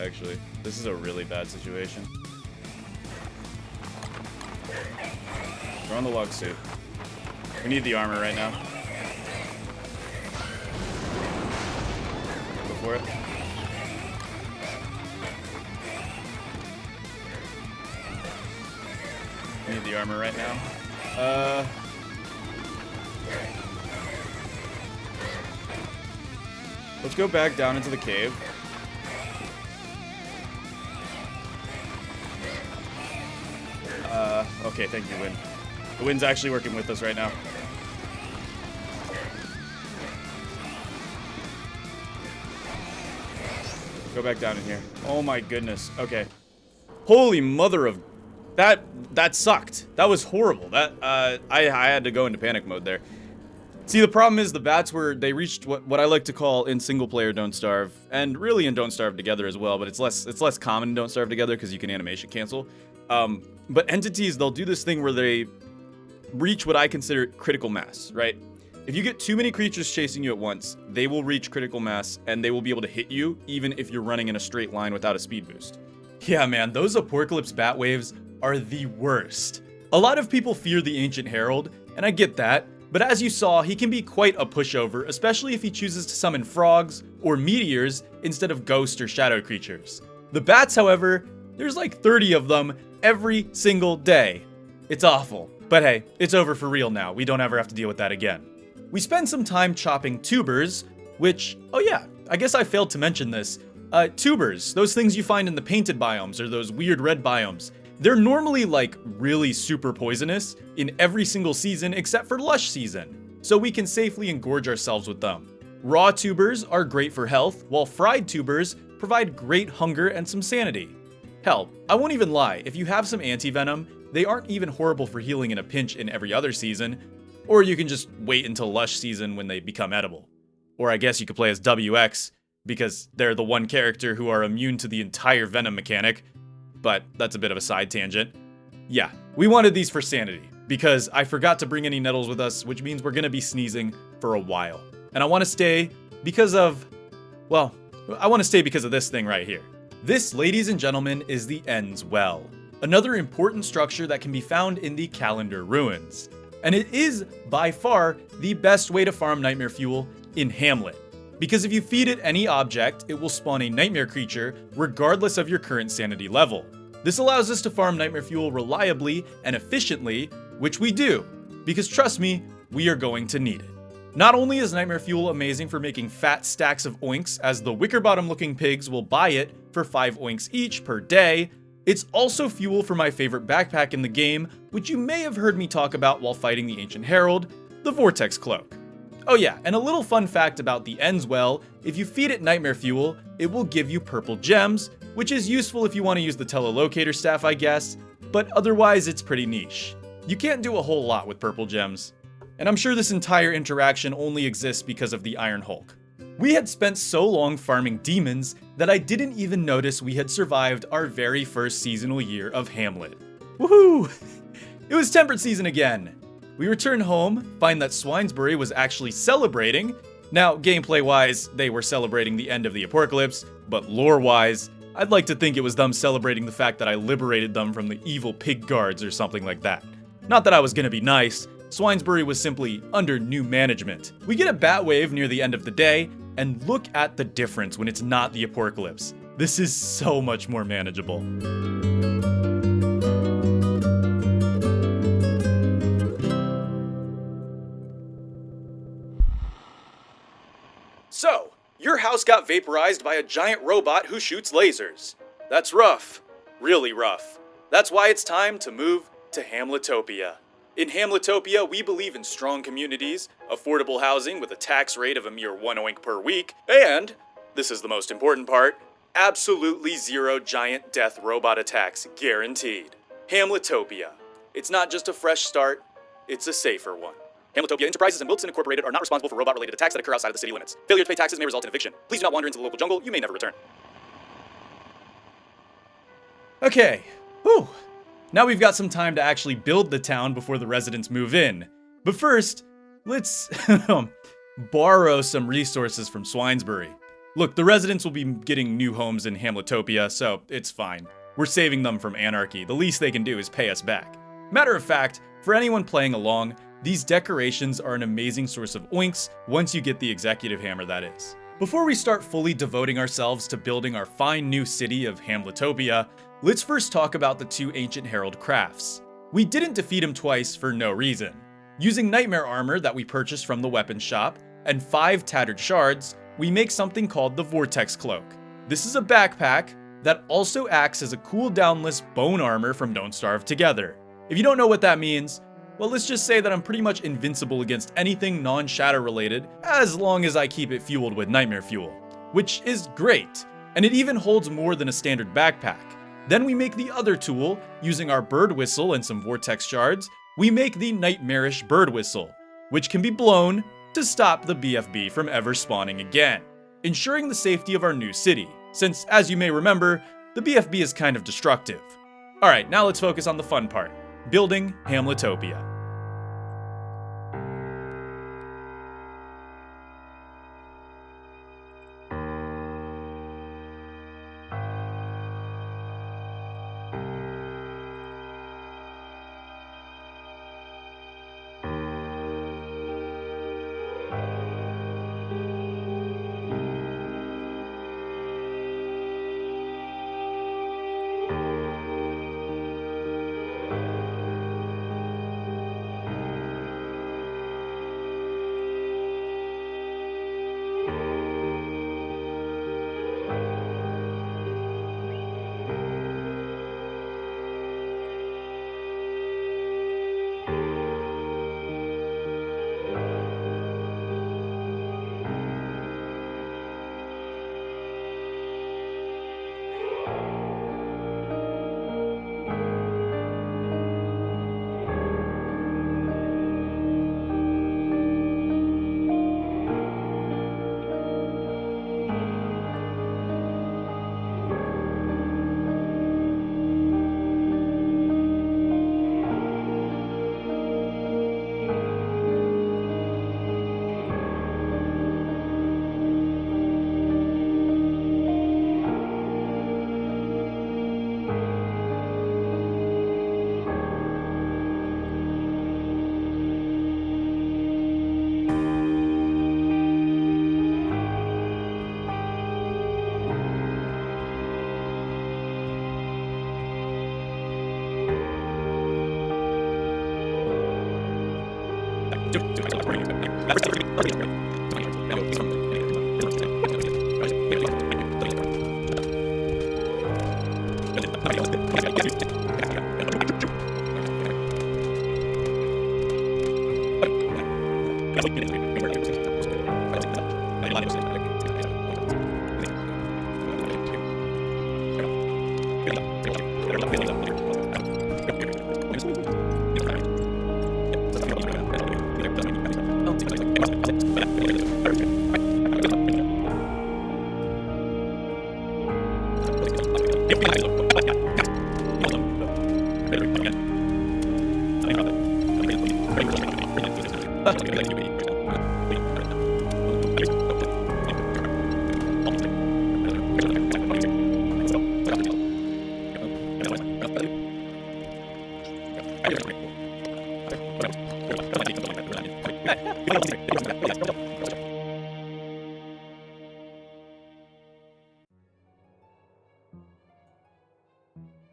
Actually, this is a really bad situation. We're on the log suit. We need the armor right now. Go for it. We need the armor right now. Let's go back down into the cave. Okay, thank you, Wind. The Wind's actually working with us right now. Go back down in here. Oh my goodness. Okay. Holy mother of... That sucked. That was horrible. I had to go into panic mode there. See, the problem is the bats they reached what I like to call in single player Don't Starve, and really in Don't Starve Together as well, but it's less common in Don't Starve Together because you can animation cancel. But entities, they'll do this thing where they reach what I consider critical mass, right? If you get too many creatures chasing you at once, they will reach critical mass and they will be able to hit you even if you're running in a straight line without a speed boost. Yeah, man, those Apocalypse bat waves are the worst. A lot of people fear the Ancient Herald, and I get that. But as you saw, he can be quite a pushover, especially if he chooses to summon frogs or meteors instead of ghost or shadow creatures. The bats, however, there's like 30 of them every single day. It's awful. But hey, it's over for real now. We don't ever have to deal with that again. We spend some time chopping tubers, which, oh yeah, I guess I failed to mention this. Tubers, those things you find in the painted biomes or those weird red biomes. They're normally like really super poisonous in every single season except for lush season, so we can safely engorge ourselves with them. Raw tubers are great for health, while fried tubers provide great hunger and some sanity. Hell, I won't even lie, if you have some anti-venom, they aren't even horrible for healing in a pinch in every other season, or you can just wait until lush season when they become edible. Or I guess you could play as WX, because they're the one character who are immune to the entire venom mechanic, but that's a bit of a side tangent. Yeah, we wanted these for sanity, because I forgot to bring any nettles with us, which means we're gonna be sneezing for a while. And I wanna stay because of, well, I wanna stay because of this thing right here. This, ladies and gentlemen, is the Ends Well, another important structure that can be found in the Calendar Ruins. And it is, by far, the best way to farm nightmare fuel in Hamlet. Because if you feed it any object, it will spawn a nightmare creature regardless of your current sanity level. This allows us to farm nightmare fuel reliably and efficiently, which we do, because trust me, we are going to need it. Not only is nightmare fuel amazing for making fat stacks of oinks, as the wicker bottom looking pigs will buy it for 5 oinks each per day, it's also fuel for my favorite backpack in the game, which you may have heard me talk about while fighting the Ancient Herald, the Vortex Cloak. Oh yeah, and a little fun fact about the Ends Well, if you feed it nightmare fuel, it will give you purple gems, which is useful if you want to use the telelocator staff, I guess, but otherwise it's pretty niche. You can't do a whole lot with purple gems. And I'm sure this entire interaction only exists because of the Iron Hulk. We had spent so long farming demons that I didn't even notice we had survived our very first seasonal year of Hamlet. Woohoo! It was temperate season again. We return home, find that Swinesbury was actually celebrating. Now, gameplay-wise, they were celebrating the end of the apocalypse, but lore-wise, I'd like to think it was them celebrating the fact that I liberated them from the evil pig guards or something like that. Not that I was gonna be nice, Swinesbury was simply under new management. We get a bat wave near the end of the day, and look at the difference when it's not the apocalypse. This is so much more manageable. So, your house got vaporized by a giant robot who shoots lasers. That's rough. Really rough. That's why it's time to move to Hamletopia. In Hamletopia, we believe in strong communities, affordable housing with a tax rate of a mere 1 oink per week, and, this is the most important part, absolutely zero giant death robot attacks guaranteed. Hamletopia. It's not just a fresh start, it's a safer one. Hamletopia Enterprises and Wilson Incorporated are not responsible for robot-related attacks that occur outside of the city limits. Failure to pay taxes may result in eviction. Please do not wander into the local jungle, you may never return. Okay, whew. Now we've got some time to actually build the town before the residents move in. But first, let's borrow some resources from Swinesbury. Look, the residents will be getting new homes in Hamletopia, so it's fine. We're saving them from anarchy. The least they can do is pay us back. Matter of fact, for anyone playing along, these decorations are an amazing source of oinks once you get the executive hammer, that is. Before we start fully devoting ourselves to building our fine new city of Hamletopia, let's first talk about the 2 Ancient Herald crafts. We didn't defeat him twice for no reason. Using nightmare armor that we purchased from the weapons shop, and 5 tattered shards, we make something called the Vortex Cloak. This is a backpack that also acts as a cooldownless bone armor from Don't Starve Together. If you don't know what that means, well, let's just say that I'm pretty much invincible against anything non-shadow related, as long as I keep it fueled with nightmare fuel. Which is great. and it even holds more than a standard backpack. Then we make the other tool, using our bird whistle and some vortex shards. We make the nightmarish bird whistle, which can be blown to stop the BFB from ever spawning again, ensuring the safety of our new city, since, as you may remember, the BFB is kind of destructive. Alright, now let's focus on the fun part, building Hamletopia.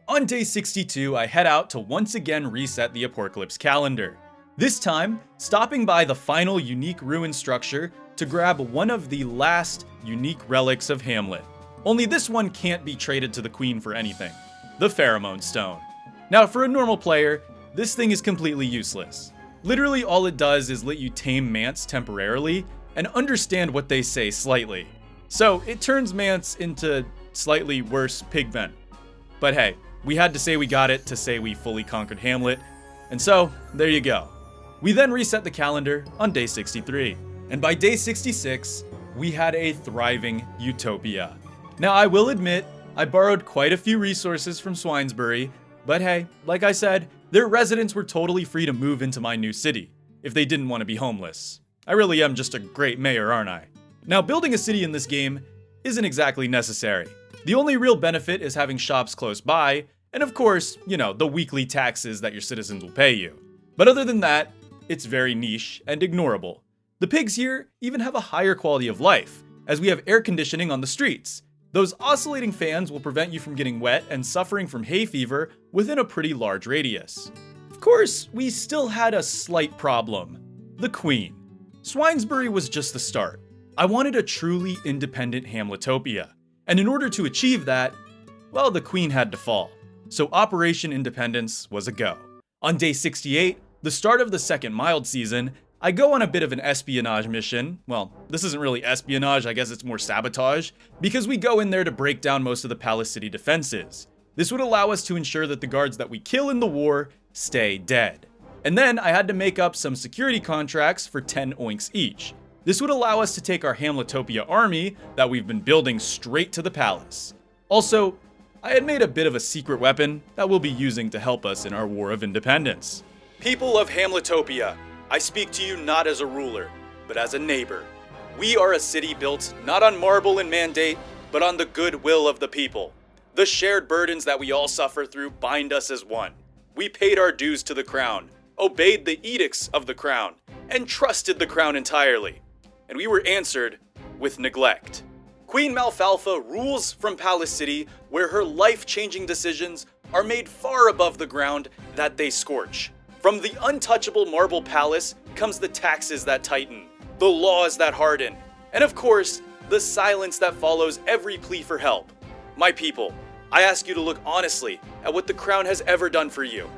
On day 62, I head out to once again reset the Apocalypse calendar. This time, stopping by the final unique ruin structure to grab one of the last unique relics of Hamlet. Only this one can't be traded to the Queen for anything, the Pheromone Stone. Now for a normal player, this thing is completely useless. Literally all it does is let you tame Mance temporarily and understand what they say slightly. So it turns Mance into slightly worse pigmen. But hey, we had to say we got it to say we fully conquered Hamlet, and so there you go. We then reset the calendar on day 63, and by day 66, we had a thriving utopia. Now I will admit, I borrowed quite a few resources from Swinesbury, but hey, like I said, their residents were totally free to move into my new city, if they didn't want to be homeless. I really am just a great mayor, aren't I? Now building a city in this game isn't exactly necessary. The only real benefit is having shops close by, and of course, the weekly taxes that your citizens will pay you. But other than that, it's very niche and ignorable. The pigs here even have a higher quality of life, as we have air conditioning on the streets. Those oscillating fans will prevent you from getting wet and suffering from hay fever within a pretty large radius. Of course, we still had a slight problem. The Queen. Swinesbury was just the start. I wanted a truly independent Hamletopia. And in order to achieve that, well, the Queen had to fall. So Operation Independence was a go. On day 68, the start of the second mild season, I go on a bit of an espionage mission. Well, this isn't really espionage, I guess it's more sabotage, because we go in there to break down most of the Palace City defenses. This would allow us to ensure that the guards that we kill in the war stay dead. And then I had to make up some security contracts for 10 oinks each. This would allow us to take our Hamletopia army that we've been building straight to the palace. Also, I had made a bit of a secret weapon that we'll be using to help us in our War of Independence. People of Hamletopia, I speak to you not as a ruler, but as a neighbor. We are a city built not on marble and mandate, but on the goodwill of the people. The shared burdens that we all suffer through bind us as one. We paid our dues to the crown, obeyed the edicts of the crown, and trusted the crown entirely. And we were answered with neglect. Queen Malfalfa rules from Palace City, where her life-changing decisions are made far above the ground that they scorch. From the untouchable marble palace comes the taxes that tighten, the laws that harden, and of course, the silence that follows every plea for help. My people, I ask you to look honestly at what the crown has ever done for you.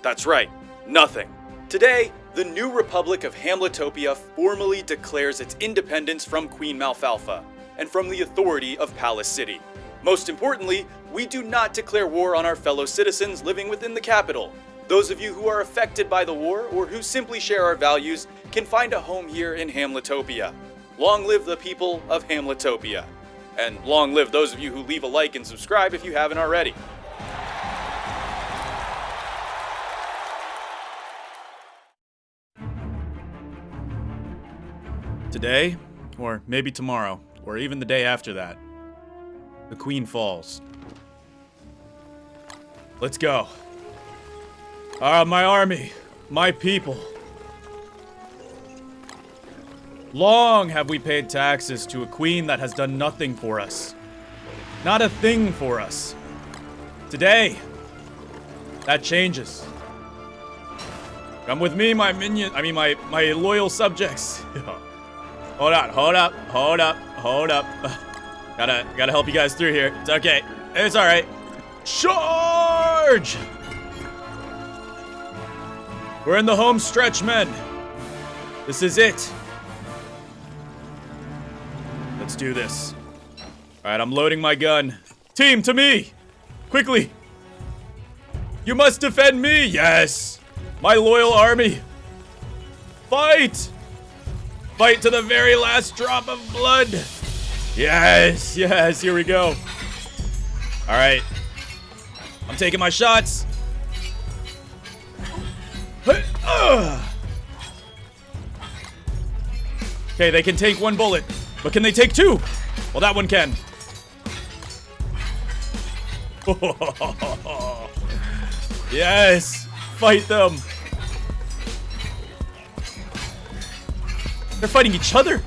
That's right, nothing. Today, the new Republic of Hamletopia formally declares its independence from Queen Malfalfa and from the authority of Palace City. Most importantly, we do not declare war on our fellow citizens living within the capital. Those of you who are affected by the war or who simply share our values can find a home here in Hamletopia. Long live the people of Hamletopia. And long live those of you who leave a like and subscribe if you haven't already. Today, or maybe tomorrow, or even the day after that, the Queen falls. Let's go. My army, my people. Long have we paid taxes to a queen that has done nothing for us. Not a thing for us. Today, that changes. Come with me, my loyal subjects. Hold up. Gotta help you guys through here. It's okay. It's alright. Charge! We're in the home stretch, men. This is it. Let's do this. Alright, I'm loading my gun. Team, to me! Quickly! You must defend me! Yes! My loyal army! Fight! Fight to the very last drop of blood! Yes, here we go. Alright. I'm taking my shots. Okay, they can take one bullet, but can they take two? Well, that one can. Yes, fight them. They're fighting each other.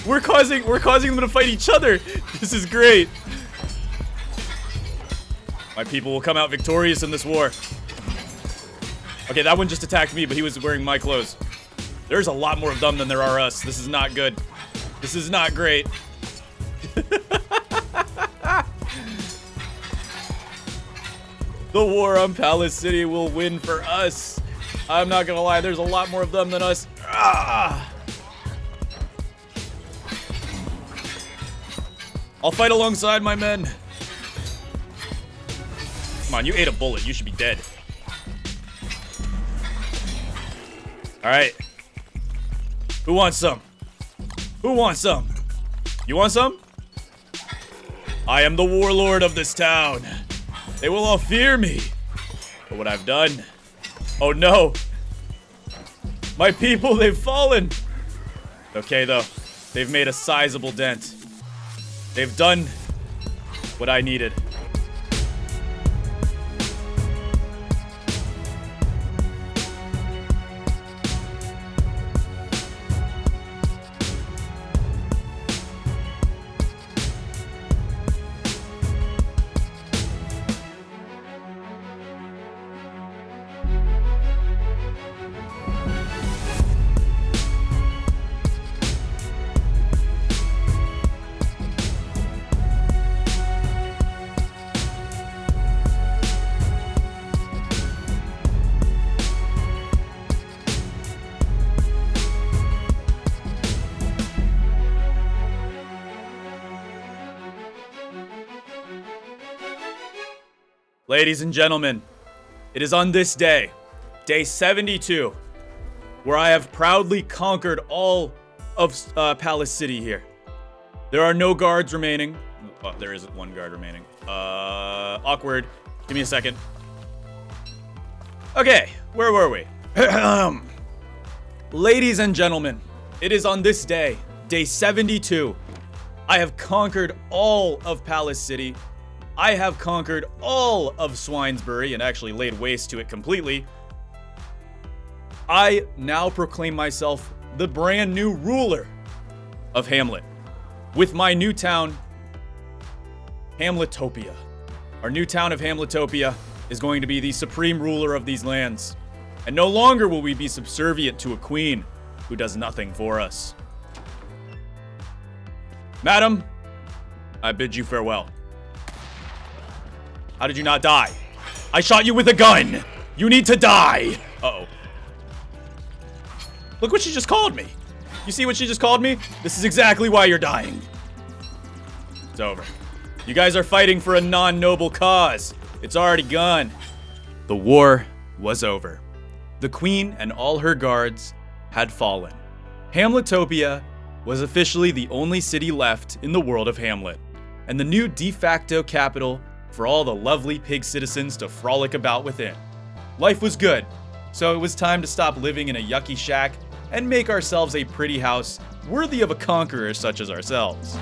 We're causing them to fight each other. This is great. My people will come out victorious in this war. Okay, that one just attacked me, but he was wearing my clothes. There's a lot more of them than there are us. This is not good. This is not great. The war on Palace City will win for us. I'm not gonna lie, there's a lot more of them than us. I'll fight alongside my men. Come on, you ate a bullet. You should be dead. Alright. Who wants some? Who wants some? You want some? I am the warlord of this town. They will all fear me for what I've done. Oh no. My people, they've fallen. Okay though, they've made a sizable dent. They've done what I needed. Ladies and gentlemen, it is on this day, day 72, where I have proudly conquered all of Palace City here. There are no guards remaining. Oh, there is one guard remaining. Awkward. Give me a second. Okay, where were we? Ladies and gentlemen, it is on this day, day 72. I have conquered all of Palace City. I have conquered all of Swinesbury and actually laid waste to it completely. I now proclaim myself the brand new ruler of Hamlet. With my new town, Hamletopia. Our new town of Hamletopia is going to be the supreme ruler of these lands. And no longer will we be subservient to a queen who does nothing for us. Madam, I bid you farewell. How did you not die? I shot you with a gun! You need to die! Uh-oh. Look what she just called me. You see what she just called me? This is exactly why you're dying. It's over. You guys are fighting for a non-noble cause. It's already gone. The war was over. The queen and all her guards had fallen. Hamletopia was officially the only city left in the world of Hamlet, and the new de facto capital for all the lovely pig citizens to frolic about within. Life was good, so it was time to stop living in a yucky shack and make ourselves a pretty house worthy of a conqueror such as ourselves.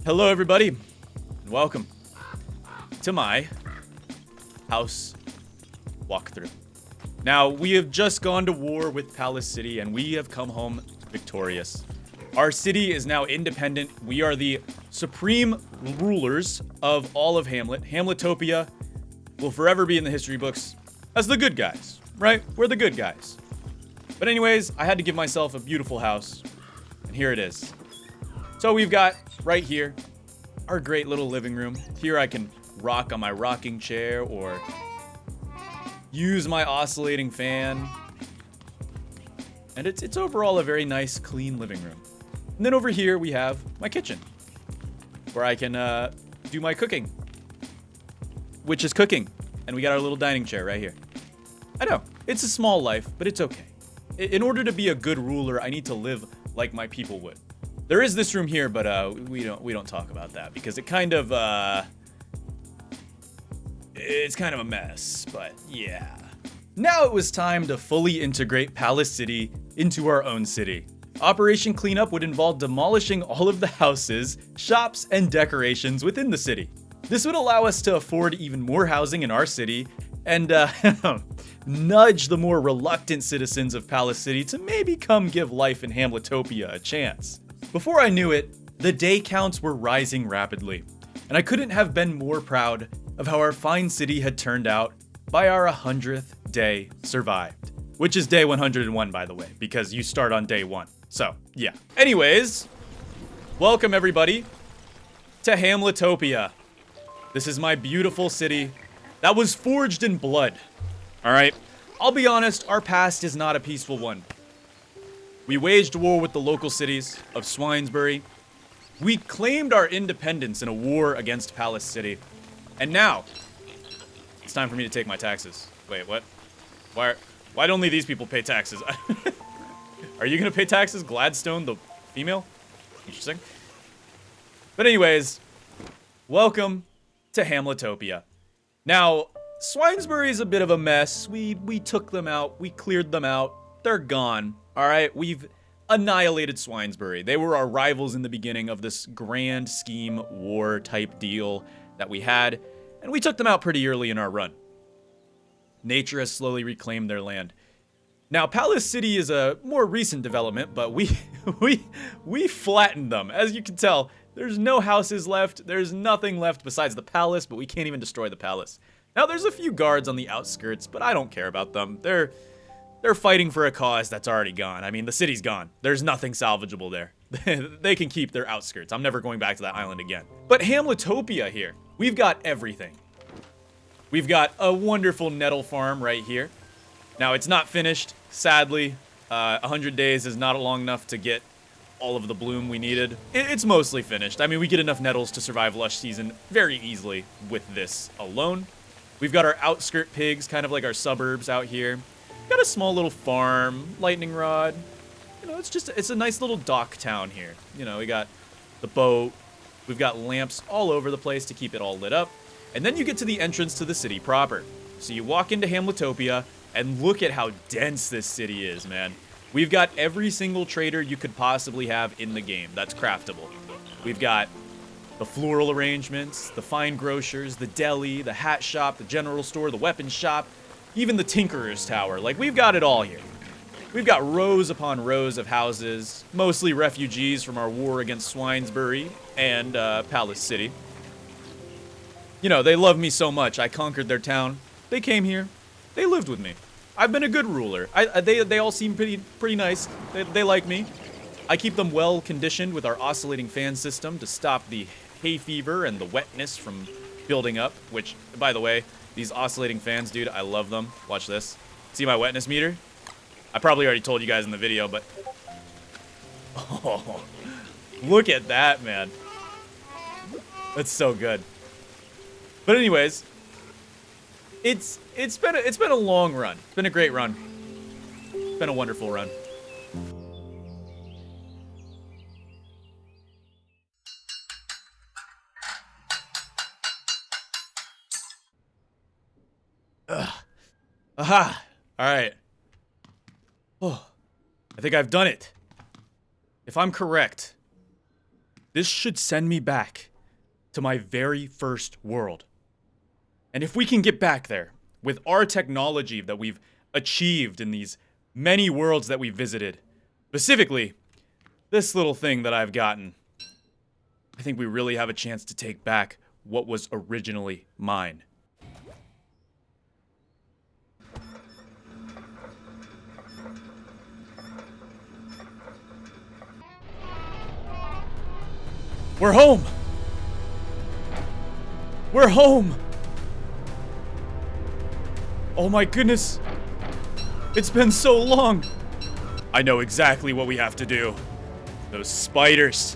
Hello everybody, and welcome to my house walkthrough. Now, we have just gone to war with Palace City, and we have come home victorious. Our city is now independent. We are the supreme rulers of all of Hamlet. Hamletopia will forever be in the history books as the good guys, right? We're the good guys. But anyways, I had to give myself a beautiful house, and here it is. So we've got right here our great little living room. Here I can rock on my rocking chair or use my oscillating fan. And it's overall a very nice, clean living room. And then over here we have my kitchen, where I can do my cooking, which is cooking. And we got our little dining chair right here. I know, it's a small life, but it's okay. In order to be a good ruler, I need to live like my people would. There is this room here, but we don't talk about that because it's kind of a mess, but yeah. Now it was time to fully integrate Palace City into our own city. Operation Cleanup would involve demolishing all of the houses, shops, and decorations within the city. This would allow us to afford even more housing in our city and nudge the more reluctant citizens of Palace City to maybe come give life in Hamletopia a chance. Before I knew it, the day counts were rising rapidly, and I couldn't have been more proud of how our fine city had turned out by our 100th day survived. Which is day 101, by the way, because you start on day 1. So, yeah. Anyways, welcome everybody to Hamletopia. This is my beautiful city that was forged in blood. Alright, I'll be honest, our past is not a peaceful one. We waged war with the local cities of Swinesbury. We claimed our independence in a war against Palace City. And now, it's time for me to take my taxes. Wait, what? Why do only these people pay taxes? Are you gonna pay taxes? Gladstone, the female? Interesting. But anyways, welcome to Hamletopia. Now, Swinesbury is a bit of a mess. We took them out. We cleared them out. They're gone. All right, we've annihilated Swinesbury. They were our rivals in the beginning of this grand scheme war type deal that we had, and we took them out pretty early in our run. Nature has slowly reclaimed their land. Now, Palace City is a more recent development, but we flattened them. As you can tell, there's no houses left. There's nothing left besides the palace, but we can't even destroy the palace. Now, there's a few guards on the outskirts, but I don't care about them. They're fighting for a cause that's already gone. I mean, the city's gone. There's nothing salvageable there. They can keep their outskirts. I'm never going back to that island again. But Hamletopia here, we've got everything. We've got a wonderful nettle farm right here. Now, it's not finished, sadly. 100 days is not long enough to get all of the bloom we needed. It's mostly finished. I mean, we get enough nettles to survive lush season very easily with this alone. We've got our outskirt pigs, kind of like our suburbs out here. Got a small little farm, lightning rod. You know, it's a nice little dock town here. You know, we got the boat. We've got lamps all over the place to keep it all lit up. And then you get to the entrance to the city proper. So you walk into Hamletopia, and look at how dense this city is, man. We've got every single trader you could possibly have in the game that's craftable. We've got the floral arrangements, the fine grocers, the deli, the hat shop, the general store, the weapons shop, even the tinkerer's tower. Like, we've got it all here. We've got rows upon rows of houses, mostly refugees from our war against Swinesbury and Palace City. You know, they love me so much. I conquered their town. They came here. They lived with me. I've been a good ruler. They all seem pretty nice. They like me. I keep them well conditioned with our oscillating fan system to stop the hay fever and the wetness from building up, which, by the way, these oscillating fans, dude, I love them. Watch this. See my wetness meter? I probably already told you guys in the video, but... Oh, look at that, man. That's so good. But anyways, it's been a long run. It's been a great run. It's been a wonderful run. Aha! Alright. Oh, I think I've done it. If I'm correct, this should send me back to my very first world. And if we can get back there with our technology that we've achieved in these many worlds that we've visited, specifically this little thing that I've gotten, I think we really have a chance to take back what was originally mine. We're home! We're home! Oh my goodness! It's been so long! I know exactly what we have to do. Those spiders.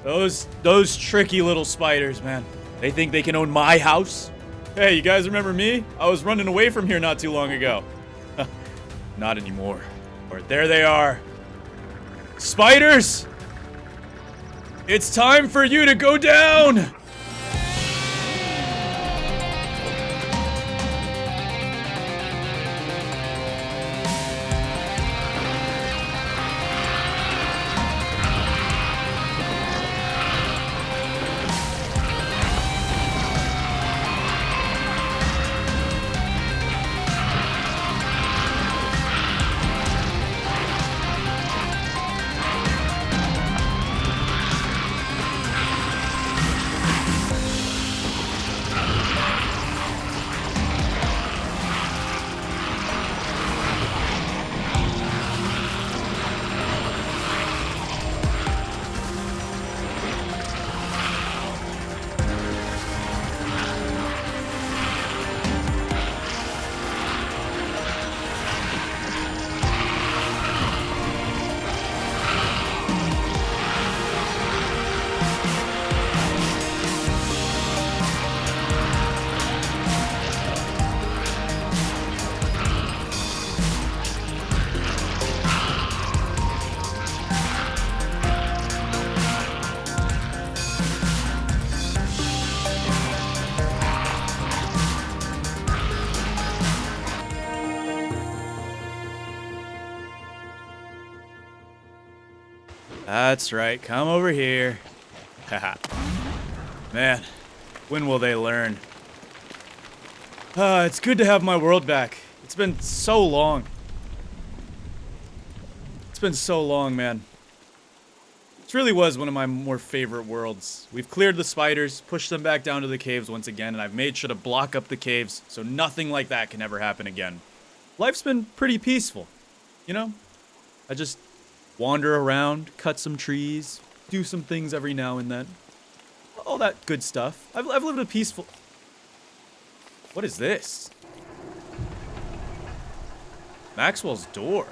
Those tricky little spiders, man. They think they can own my house? Hey, you guys remember me? I was running away from here not too long ago. Not anymore. Or there they are. Spiders! It's time for you to go down! That's right, come over here. Haha. Man, when will they learn? It's good to have my world back. It's been so long. been so long, man. This really was one of my more favorite worlds. We've cleared the spiders, pushed them back down to the caves once again, and I've made sure to block up the caves so nothing like that can ever happen again. Life's been pretty peaceful, you know? I just wander around, cut some trees, do some things every now and then. All that good stuff. I've lived a peaceful... What is this? Maxwell's door.